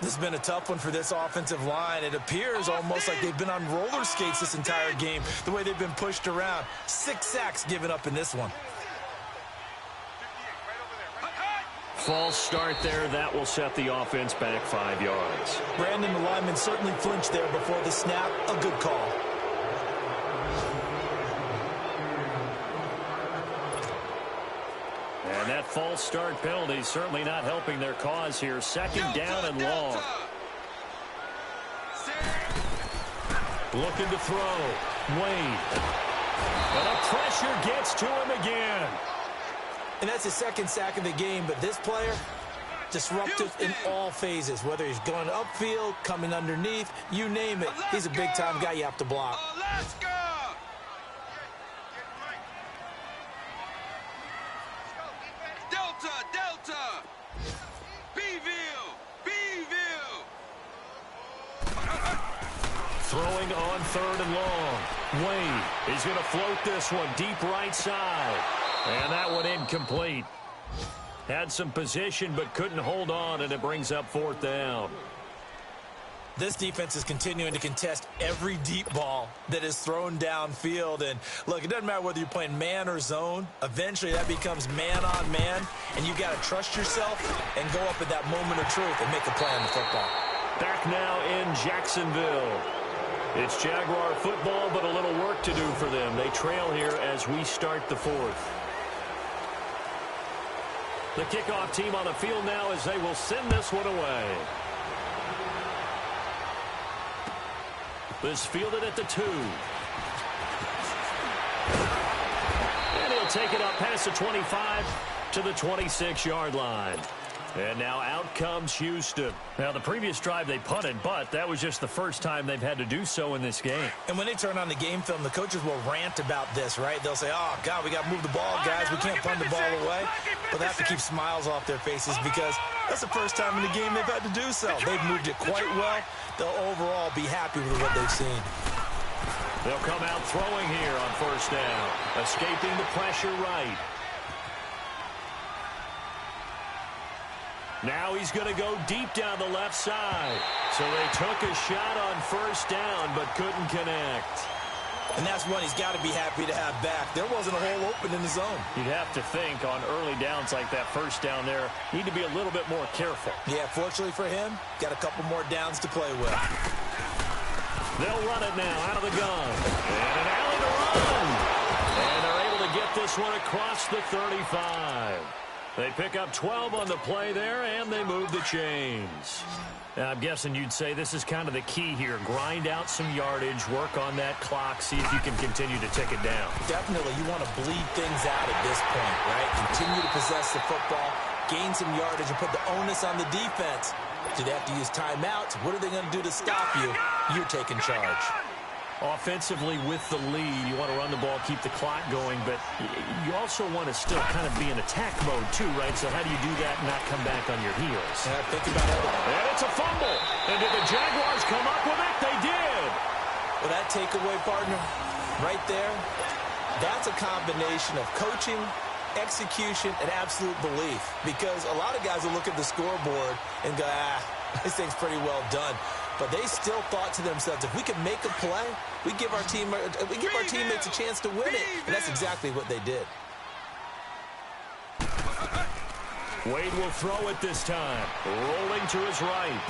This has been a tough one for this offensive line. It appears almost like they've been on roller skates this entire game, the way they've been pushed around. 6 sacks given up in this one. false start there. That will set the offense back 5 yards. Brandon, the lineman, certainly flinched there before the snap. A good call. And that false start penalty certainly not helping their cause here. Second down and long. Looking to throw. Wade. But the pressure gets to him again. And that's his second sack of the game, but this player, disruptive in all phases. Whether he's going upfield, coming underneath, you name it. He's a big-time guy you have to block. Let's go! Delta! Bville! Throwing on third and long. Wade is going to float this one deep right side. And that one incomplete. Had some position but couldn't hold on, and it brings up fourth down. This defense is continuing to contest every deep ball that is thrown downfield. And, look, it doesn't matter whether you're playing man or zone. Eventually, that becomes man-on-man, and you got to trust yourself and go up at that moment of truth and make a play on the football. Back now in Jacksonville. It's Jaguar football, but a little work to do for them. They trail here as we start the fourth. The kickoff team on the field now as they will send this one away. This fielded at the 2. And he'll take it up past the 25 to the 26-yard line. And now out comes Houston. Now, the previous drive they punted, but that was just the first time they've had to do so in this game. And when they turn on the game film, the coaches will rant about this, right? They'll say, oh, God, we got to move the ball, guys. We can't punt the ball away. But they have to keep smiles off their faces because that's the first time in the game they've had to do so. They've moved it quite well. They'll overall be happy with what they've seen. They'll come out throwing here on first down. Escaping the pressure right. Now he's going to go deep down the left side. So they took a shot on first down, but couldn't connect. And that's one he's got to be happy to have back. There wasn't a hole open in the zone. You'd have to think on early downs like that first down there, need to be a little bit more careful. Yeah, fortunately for him, got a couple more downs to play with. They'll run it now out of the gun. And an alley to run. And they're able to get this one across the 35. They pick up 12 on the play there, and they move the chains. Now, I'm guessing you'd say this is kind of the key here. Grind out some yardage, work on that clock, see if you can continue to tick it down. Definitely. You want to bleed things out at this point, right? Continue to possess the football, gain some yardage, and put the onus on the defense. Do they have to use timeouts? What are they going to do to stop you? You're taking charge. Offensively with the lead, you want to run the ball, keep the clock going, but you also want to still kind of be in attack mode too, right? So how do you do that and not come back on your heels? Yeah, think about it. And it's a fumble. And did the Jaguars come up with it? They did. Well, that takeaway, partner, right there, that's a combination of coaching, execution, and absolute belief. Because a lot of guys will look at the scoreboard and go, this thing's pretty well done. But they still thought to themselves, if we can make a play, we give our teammates a chance to win it. And that's exactly what they did. Wade will throw it this time. Rolling to his right.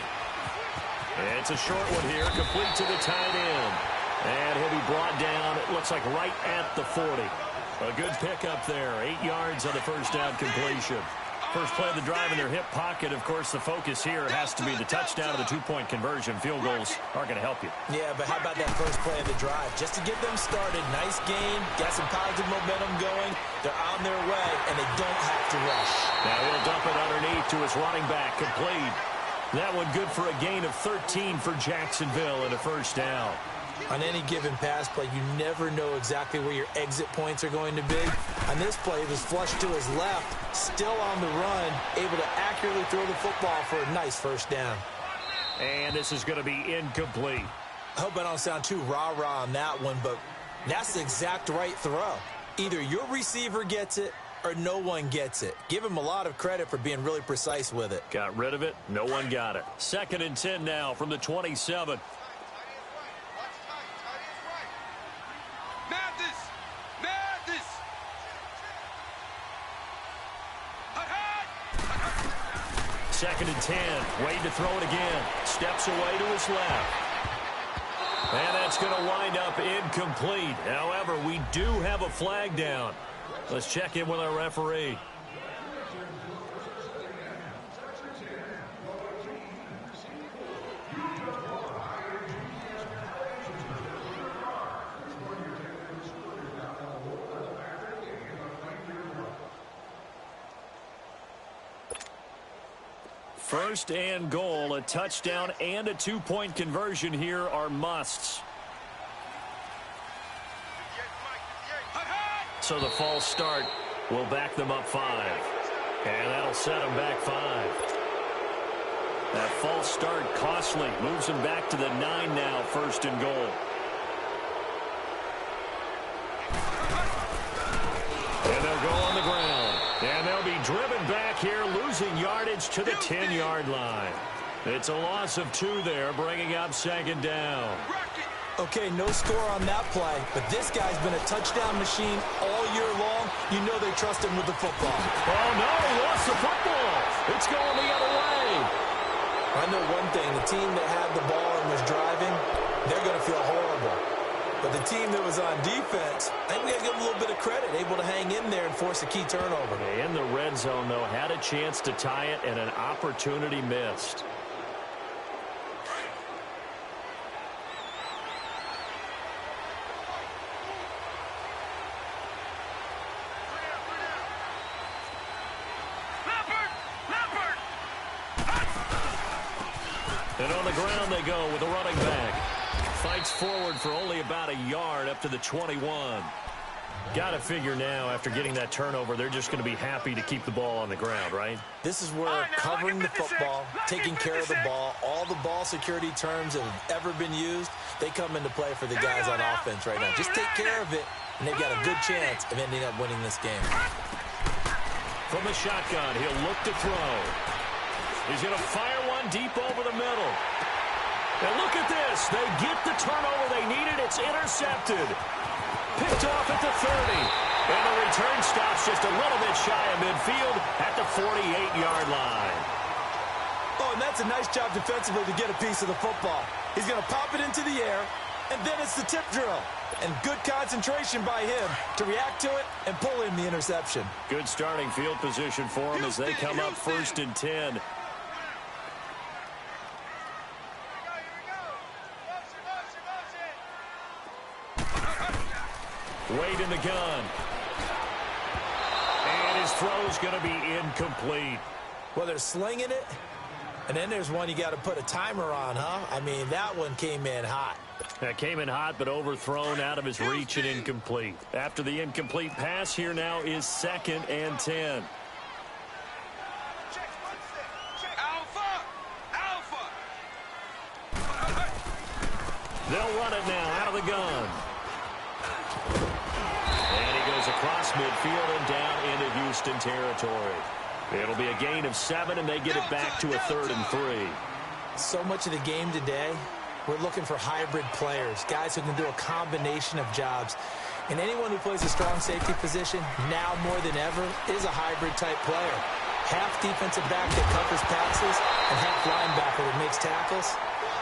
It's a short one here, complete to the tight end. And he'll be brought down, it looks like right at the 40. A good pickup there, 8 yards on the first down completion. First play of the drive in their hip pocket. Of course, the focus here has to be the touchdown of the two-point conversion. Field goals aren't going to help you. Yeah, but how about that first play of the drive? Just to get them started, nice gain, got some positive momentum going. They're on their way, and they don't have to rush. Now he'll dump it underneath to his running back, complete. That one good for a gain of 13 for Jacksonville and a first down. On any given pass play, you never know exactly where your exit points are going to be. On this play, it was flushed to his left, still on the run, able to accurately throw the football for a nice first down. And this is going to be incomplete. I hope I don't sound too rah-rah on that one, but that's the exact right throw. Either your receiver gets it or no one gets it. Give him a lot of credit for being really precise with it. Got rid of it. No one got it. 2nd and 10 now from the 27. 2nd and 10. Wade to throw it again. Steps away to his left. And that's going to wind up incomplete. However, we do have a flag down. Let's check in with our referee. First and goal, a touchdown and a 2-point conversion here are musts. So the false start will back them up 5. And that'll set them back 5. That false start costly. Moves them back to the 9 now, 1st and goal. And they'll go on the ground. And they'll be driven back here, losing yardage to the 10-yard line. It's a loss of 2 there, bringing up 2nd down. Okay, no score on that play, but this guy's been a touchdown machine all year long. You know they trust him with the football. Oh, no, he lost the football. It's going the other way. I know one thing, the team that had the ball and was driving, they're going to feel horrible. But the team that was on defense, I think we got to give them a little bit of credit, able to hang in there and force a key turnover. In the red zone, though, had a chance to tie it and an opportunity missed. And on the ground they go with a running back. Fights forward for only about a yard up to the 21. Got to figure now, after getting that turnover, they're just going to be happy to keep the ball on the ground, right? This is where covering the football, taking care of the ball, all the ball security terms that have ever been used, they come into play for the guys on offense right now. Just take care of it, and they've got a good chance of ending up winning this game. From the shotgun, he'll look to throw. He's going to fire one deep over the middle. And look at this. They get the turnover they needed. It's intercepted. Picked off at the 30. And the return stops just a little bit shy of midfield at the 48-yard line. Oh, and that's a nice job defensively to get a piece of the football. He's going to pop it into the air, and then it's the tip drill. And good concentration by him to react to it and pull in the interception. Good starting field position for him as they come up 1st and 10. Wade in the gun. And his throw's going to be incomplete. Well, they're slinging it, and then there's one you got to put a timer on, huh? I mean, that one came in hot. That came in hot, but overthrown out of his reach and incomplete. After the incomplete pass, here now is 2nd and 10. They'll run it now out of the gun. And he goes across midfield and down into Houston territory. It'll be a gain of 7, and they get it back to a 3rd and 3. So much of the game today, we're looking for hybrid players, guys who can do a combination of jobs. And anyone who plays a strong safety position, now more than ever, is a hybrid-type player. Half defensive back that covers passes and half linebacker that makes tackles.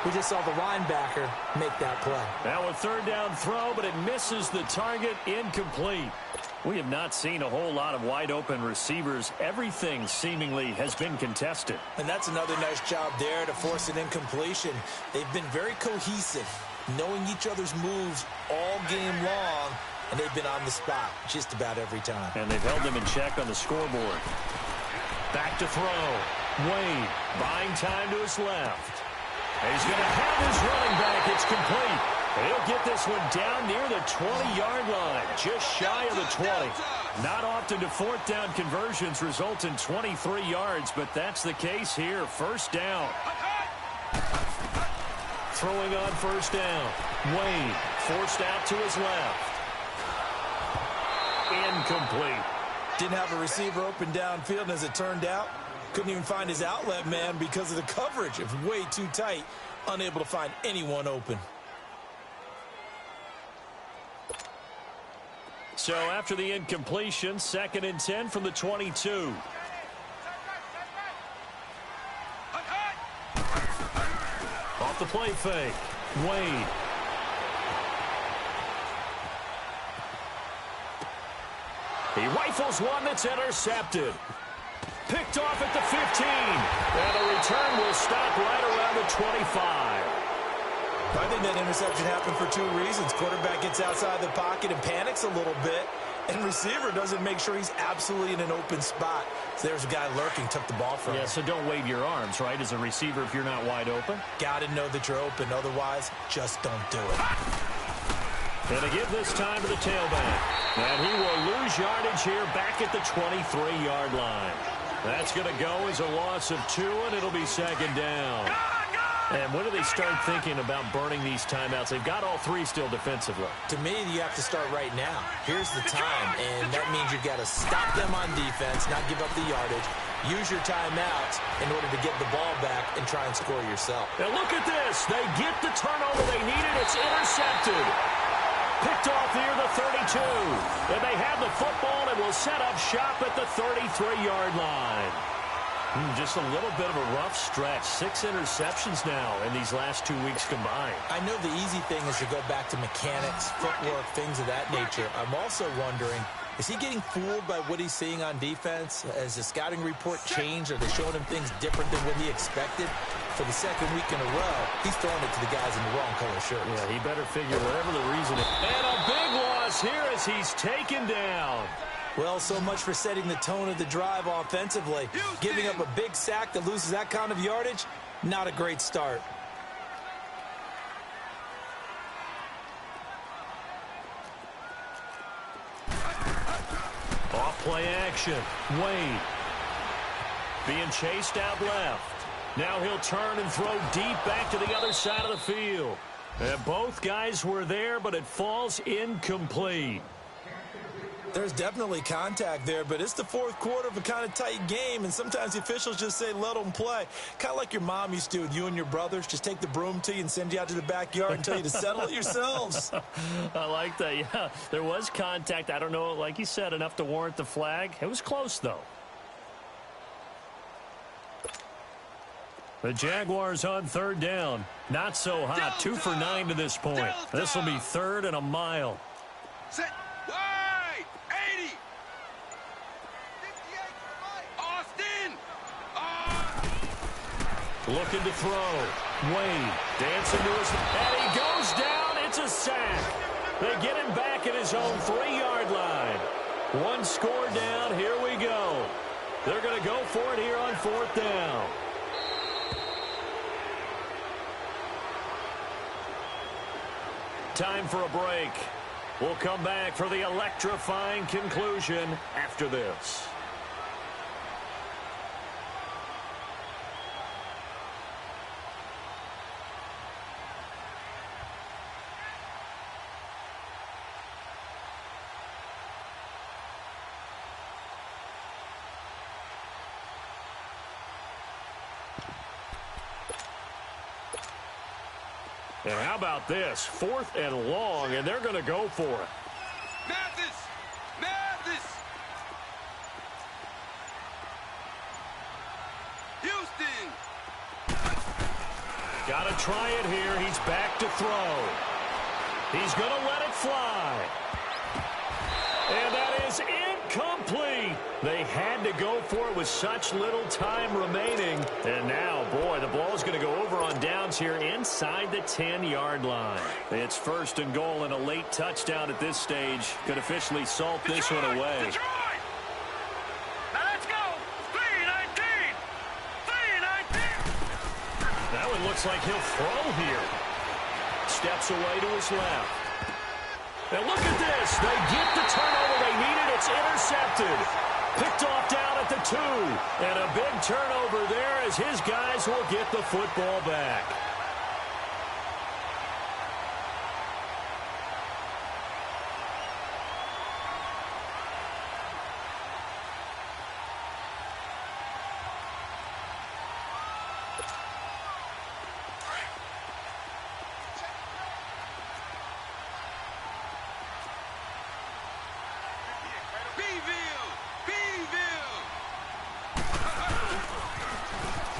We just saw the linebacker make that play. Now a 3rd down throw, but it misses the target, incomplete. We have not seen a whole lot of wide-open receivers. Everything seemingly has been contested. And that's another nice job there to force an incompletion. They've been very cohesive, knowing each other's moves all game long, and they've been on the spot just about every time. And they've held them in check on the scoreboard. Back to throw. Wade buying time to his left. And he's going to have his running back. It's complete. He'll get this one down near the 20-yard line, just shy of the 20. Not often do 4th down conversions result in 23 yards, but that's the case here. 1st down. Throwing on 1st down. Wade forced out to his left. Incomplete. Didn't have a receiver open downfield, and as it turned out, couldn't even find his outlet man because of the coverage. It was way too tight, unable to find anyone open. So after the incompletion, 2nd and 10 from the 22. Off the play fake. Wade. He rifles one that's intercepted. Picked off at the 15. And the return will stop right around the 25. I think that interception happened for two reasons. Quarterback gets outside the pocket and panics a little bit. And receiver doesn't make sure he's absolutely in an open spot. So there's a guy lurking, took the ball from him. Yeah, so don't wave your arms, right, as a receiver if you're not wide open. Got to know that you're open. Otherwise, just don't do it. And to give this time to the tailback. And he will lose yardage here back at the 23-yard line. That's going to go as a loss of 2, and it'll be second down. And when do they start thinking about burning these timeouts? They've got all 3 still defensively. To me, you have to start right now. Here's the time, and that means you've got to stop them on defense, not give up the yardage, use your timeouts in order to get the ball back and try and score yourself. Now look at this. They get the turnover they needed. It's intercepted. Picked off near the 32. And they have the football and will set up shop at the 33-yard line. Just a little bit of a rough stretch. 6 interceptions now in these last 2 weeks combined. I know the easy thing is to go back to mechanics, footwork, things of that nature. I'm also wondering, is he getting fooled by what he's seeing on defense? Has the scouting report changed? Are they showing him things different than what he expected? For the second week in a row, he's throwing it to the guys in the wrong color shirts. Yeah, he better figure whatever the reason is. And a big loss here as he's taken down. Well, so much for setting the tone of the drive offensively. Giving up a big sack that loses that kind of yardage, not a great start. Off play action. Wade. Being chased out left. Now he'll turn and throw deep back to the other side of the field. And both guys were there, but it falls incomplete. There's definitely contact there, but it's the fourth quarter of a kind of tight game, and sometimes the officials just say, let them play. Kind of like your mom used to do with you and your brothers. Just take the broom to you and send you out to the backyard and tell you to settle it yourselves. I like that, yeah. There was contact. I don't know, like you said, enough to warrant the flag. It was close, though. The Jaguars on third down. Not so hot. 2 for 9 to this point. This will be 3rd and a mile. Set. Wide. 80. 58 Austin. Looking to throw. Wade dancing to his... And he goes down. It's a sack. They get him back at his own 3-yard line. 1 score down. Here we go. They're going to go for it here on 4th down. Time for a break. We'll come back for the electrifying conclusion after this. And how about this? 4th and long, and they're going to go for it. Mathis. Mathis. Houston. Got to try it here. He's back to throw. He's going to let it fly. And that is incomplete. They had to go for it with such little time remaining. And now, boy, the ball is going to go over on downs here inside the 10-yard line. It's 1st and goal, and a late touchdown at this stage could officially salt this one away. Detroit! Now let's go. 3-19. 3-19. That one looks like he'll throw here. Steps away to his left. And look at this. They get the turnover they needed. It's intercepted. Picked off down at the 2. And a big turnover there as his guys will get the football back.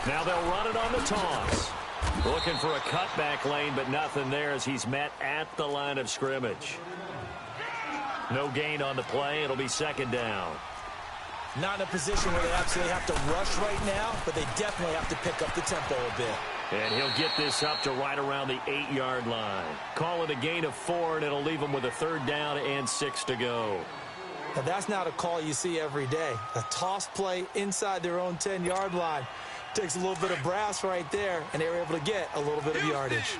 Now they'll run it on the toss. Looking for a cutback lane, but nothing there as he's met at the line of scrimmage. No gain on the play. It'll be second down. Not in a position where they absolutely have to rush right now, but they definitely have to pick up the tempo a bit. And he'll get this up to right around the 8-yard line. Call it a gain of 4, and it'll leave them with a 3rd down and 6 to go. Now, that's not a call you see every day. A toss play inside their own 10-yard line. Takes a little bit of brass right there, and they were able to get a little bit of yardage.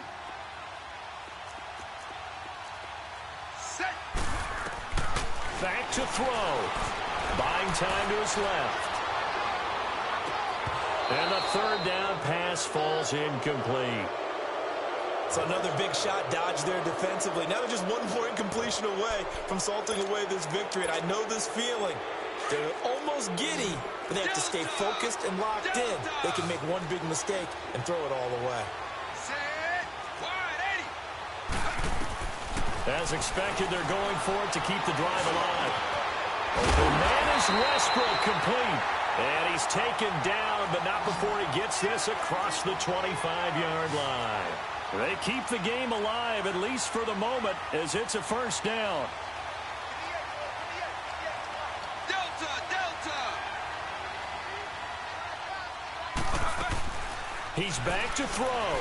Back to throw. Buying time to his left. And the 3rd down pass falls incomplete. So another big shot dodged there defensively. Now they're just one more incompletion away from salting away this victory. And I know this feeling. They're almost giddy, but they have to stay focused and locked in. They can make one big mistake and throw it all away. As expected, they're going for it to keep the drive alive. Open man is Westbrook, complete. And he's taken down, but not before he gets this across the 25-yard line. They keep the game alive, at least for the moment, as it's a 1st down. He's back to throw.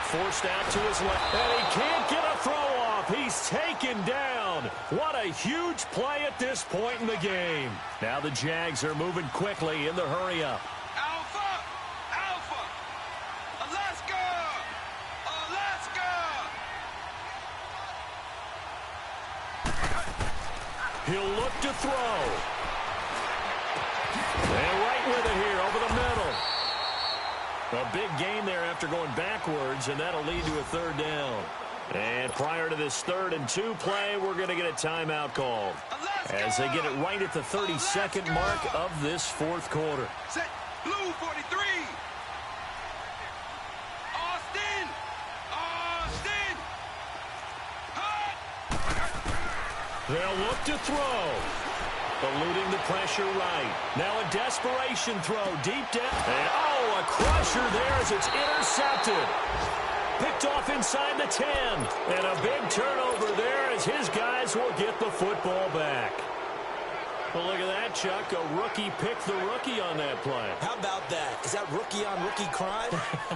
Forced out to his left, and he can't get a throw off. He's taken down. What a huge play at this point in the game. Now the Jags are moving quickly in the hurry-up. Alpha! Alpha! Alaska! Alaska! He'll look to throw. And right with it here over the middle. A big gain there after going backwards, and that'll lead to a 3rd down. And prior to this 3rd and 2 play, we're going to get a timeout called as they get it right at the 32nd mark of this 4th quarter. Set blue 43. Austin! Austin! Hut! They'll look to throw. Eluding the pressure right. Now a desperation throw deep down. And a crusher there as it's intercepted. Picked off inside the 10. And a big turnover there as his guys will get the football back. Well, look at that, Chuck. A rookie picked the rookie on that play. How about that? Is that rookie-on-rookie crime?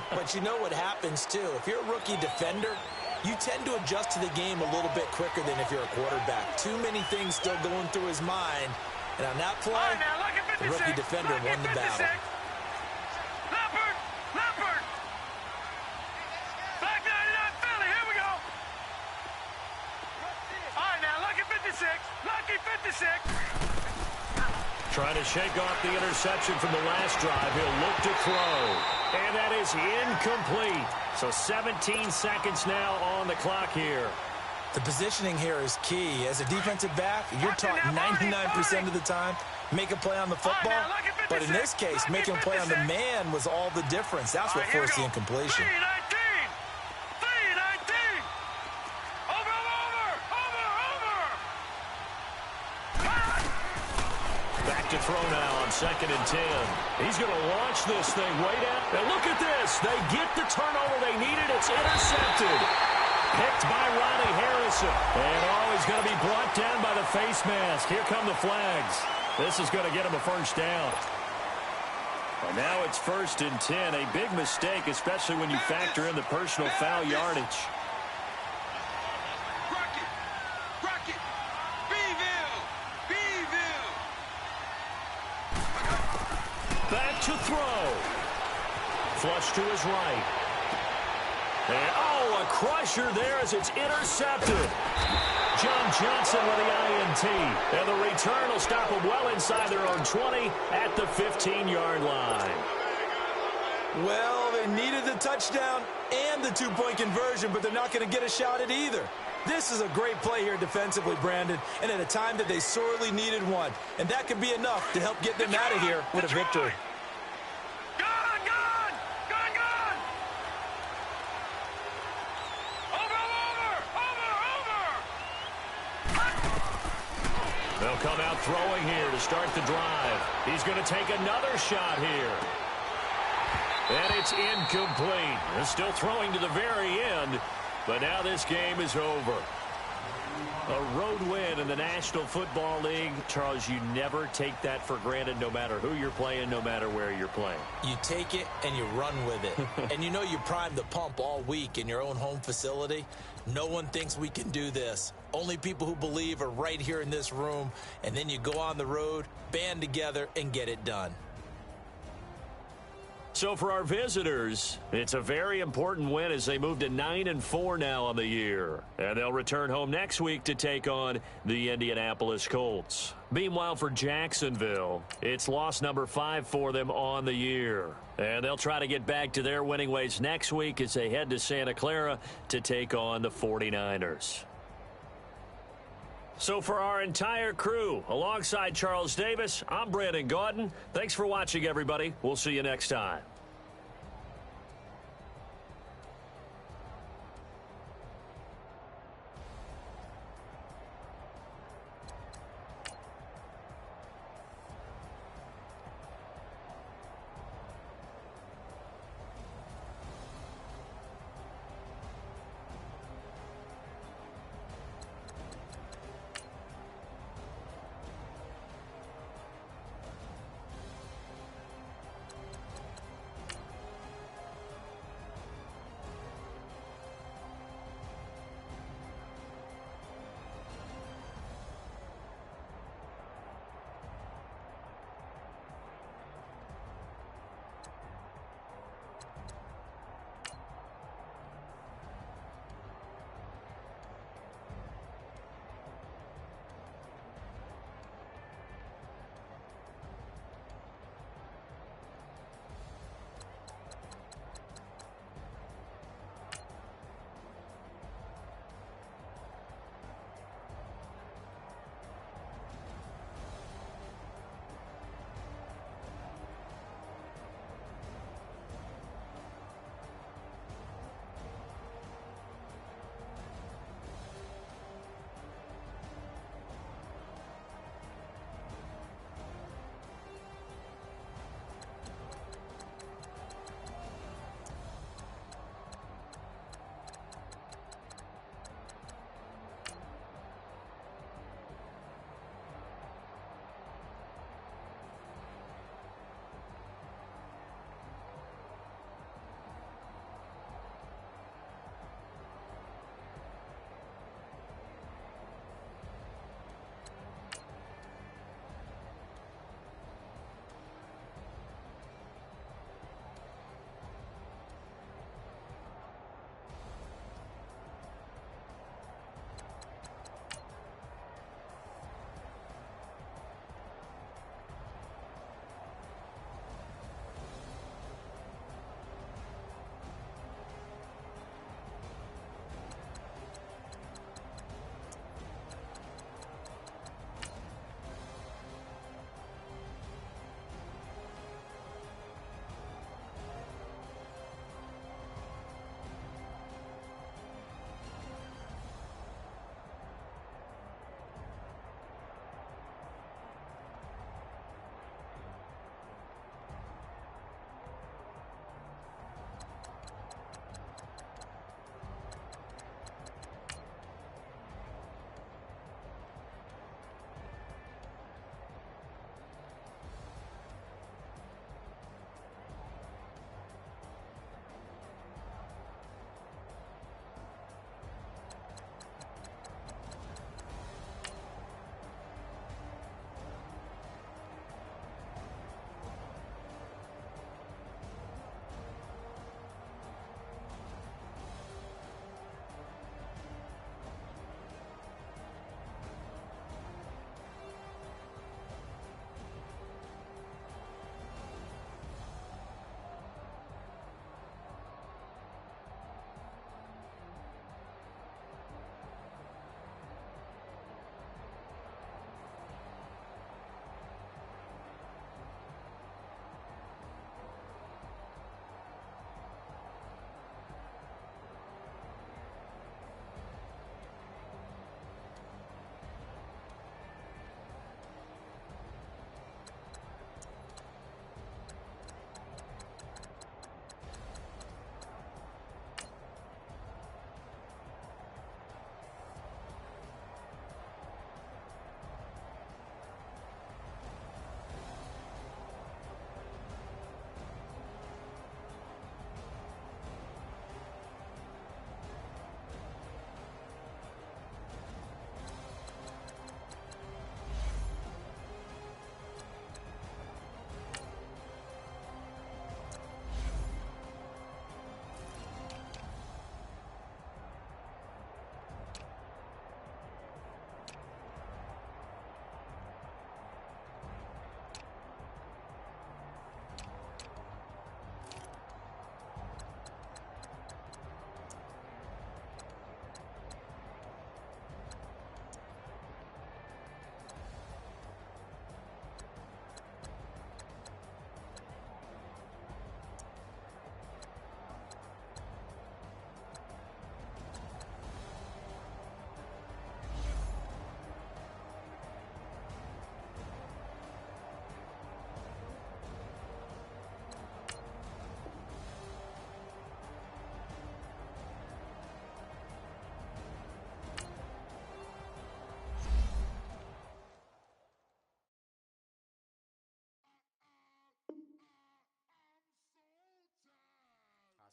But you know what happens, too. If you're a rookie defender, you tend to adjust to the game a little bit quicker than if you're a quarterback. Too many things still going through his mind. And on that play, the rookie defender won the battle. Leopard! Leopard! Black 99 Philly, here we go! All right, now, lucky 56. Lucky 56. Trying to shake off the interception from the last drive. He'll look to throw. And that is incomplete. So 17 seconds now on the clock here. The positioning here is key. As a defensive back, you're taught 99% of the time, make a play on the football. But in this case, making a play on the man was all the difference. That's what forced the incompletion. 319! 319! Over! Back to throw now on 2nd and 10. He's going to launch this thing way down. And look at this. They get the turnover they needed. It's intercepted. Picked by Ronnie Harrison. And he's going to be brought down by the face mask. Here come the flags. This is going to get him a 1st down. And now it's 1st and 10. A big mistake, especially when you factor in the personal foul yardage. Rocket! Beeville! Back to throw. Flush to his right. And, a crusher there as it's intercepted. John Johnson with the INT. And the return will stop them well inside their own 20 at the 15-yard line. Well, they needed the touchdown and the 2-point conversion, but they're not going to get a shot at either. This is a great play here defensively, Brandon, and at a time that they sorely needed one. And that could be enough to help get them out of here with a victory. They'll come out throwing here to start the drive. He's going to take another shot here. And it's incomplete. They're still throwing to the very end, but now this game is over. A road win in the National Football League. Charles, you never take that for granted, no matter who you're playing, no matter where you're playing. You take it and you run with it. And you know you primed the pump all week in your own home facility. No one thinks we can do this. Only people who believe are right here in this room. And then you go on the road, band together, and get it done. So for our visitors, it's a very important win as they move to 9-4 now on the year. And they'll return home next week to take on the Indianapolis Colts. Meanwhile, for Jacksonville, it's loss number 5 for them on the year. And they'll try to get back to their winning ways next week as they head to Santa Clara to take on the 49ers. So for our entire crew, alongside Charles Davis, I'm Brandon Gaudin. Thanks for watching, everybody. We'll see you next time.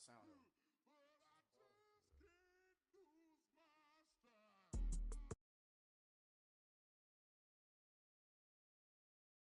sound.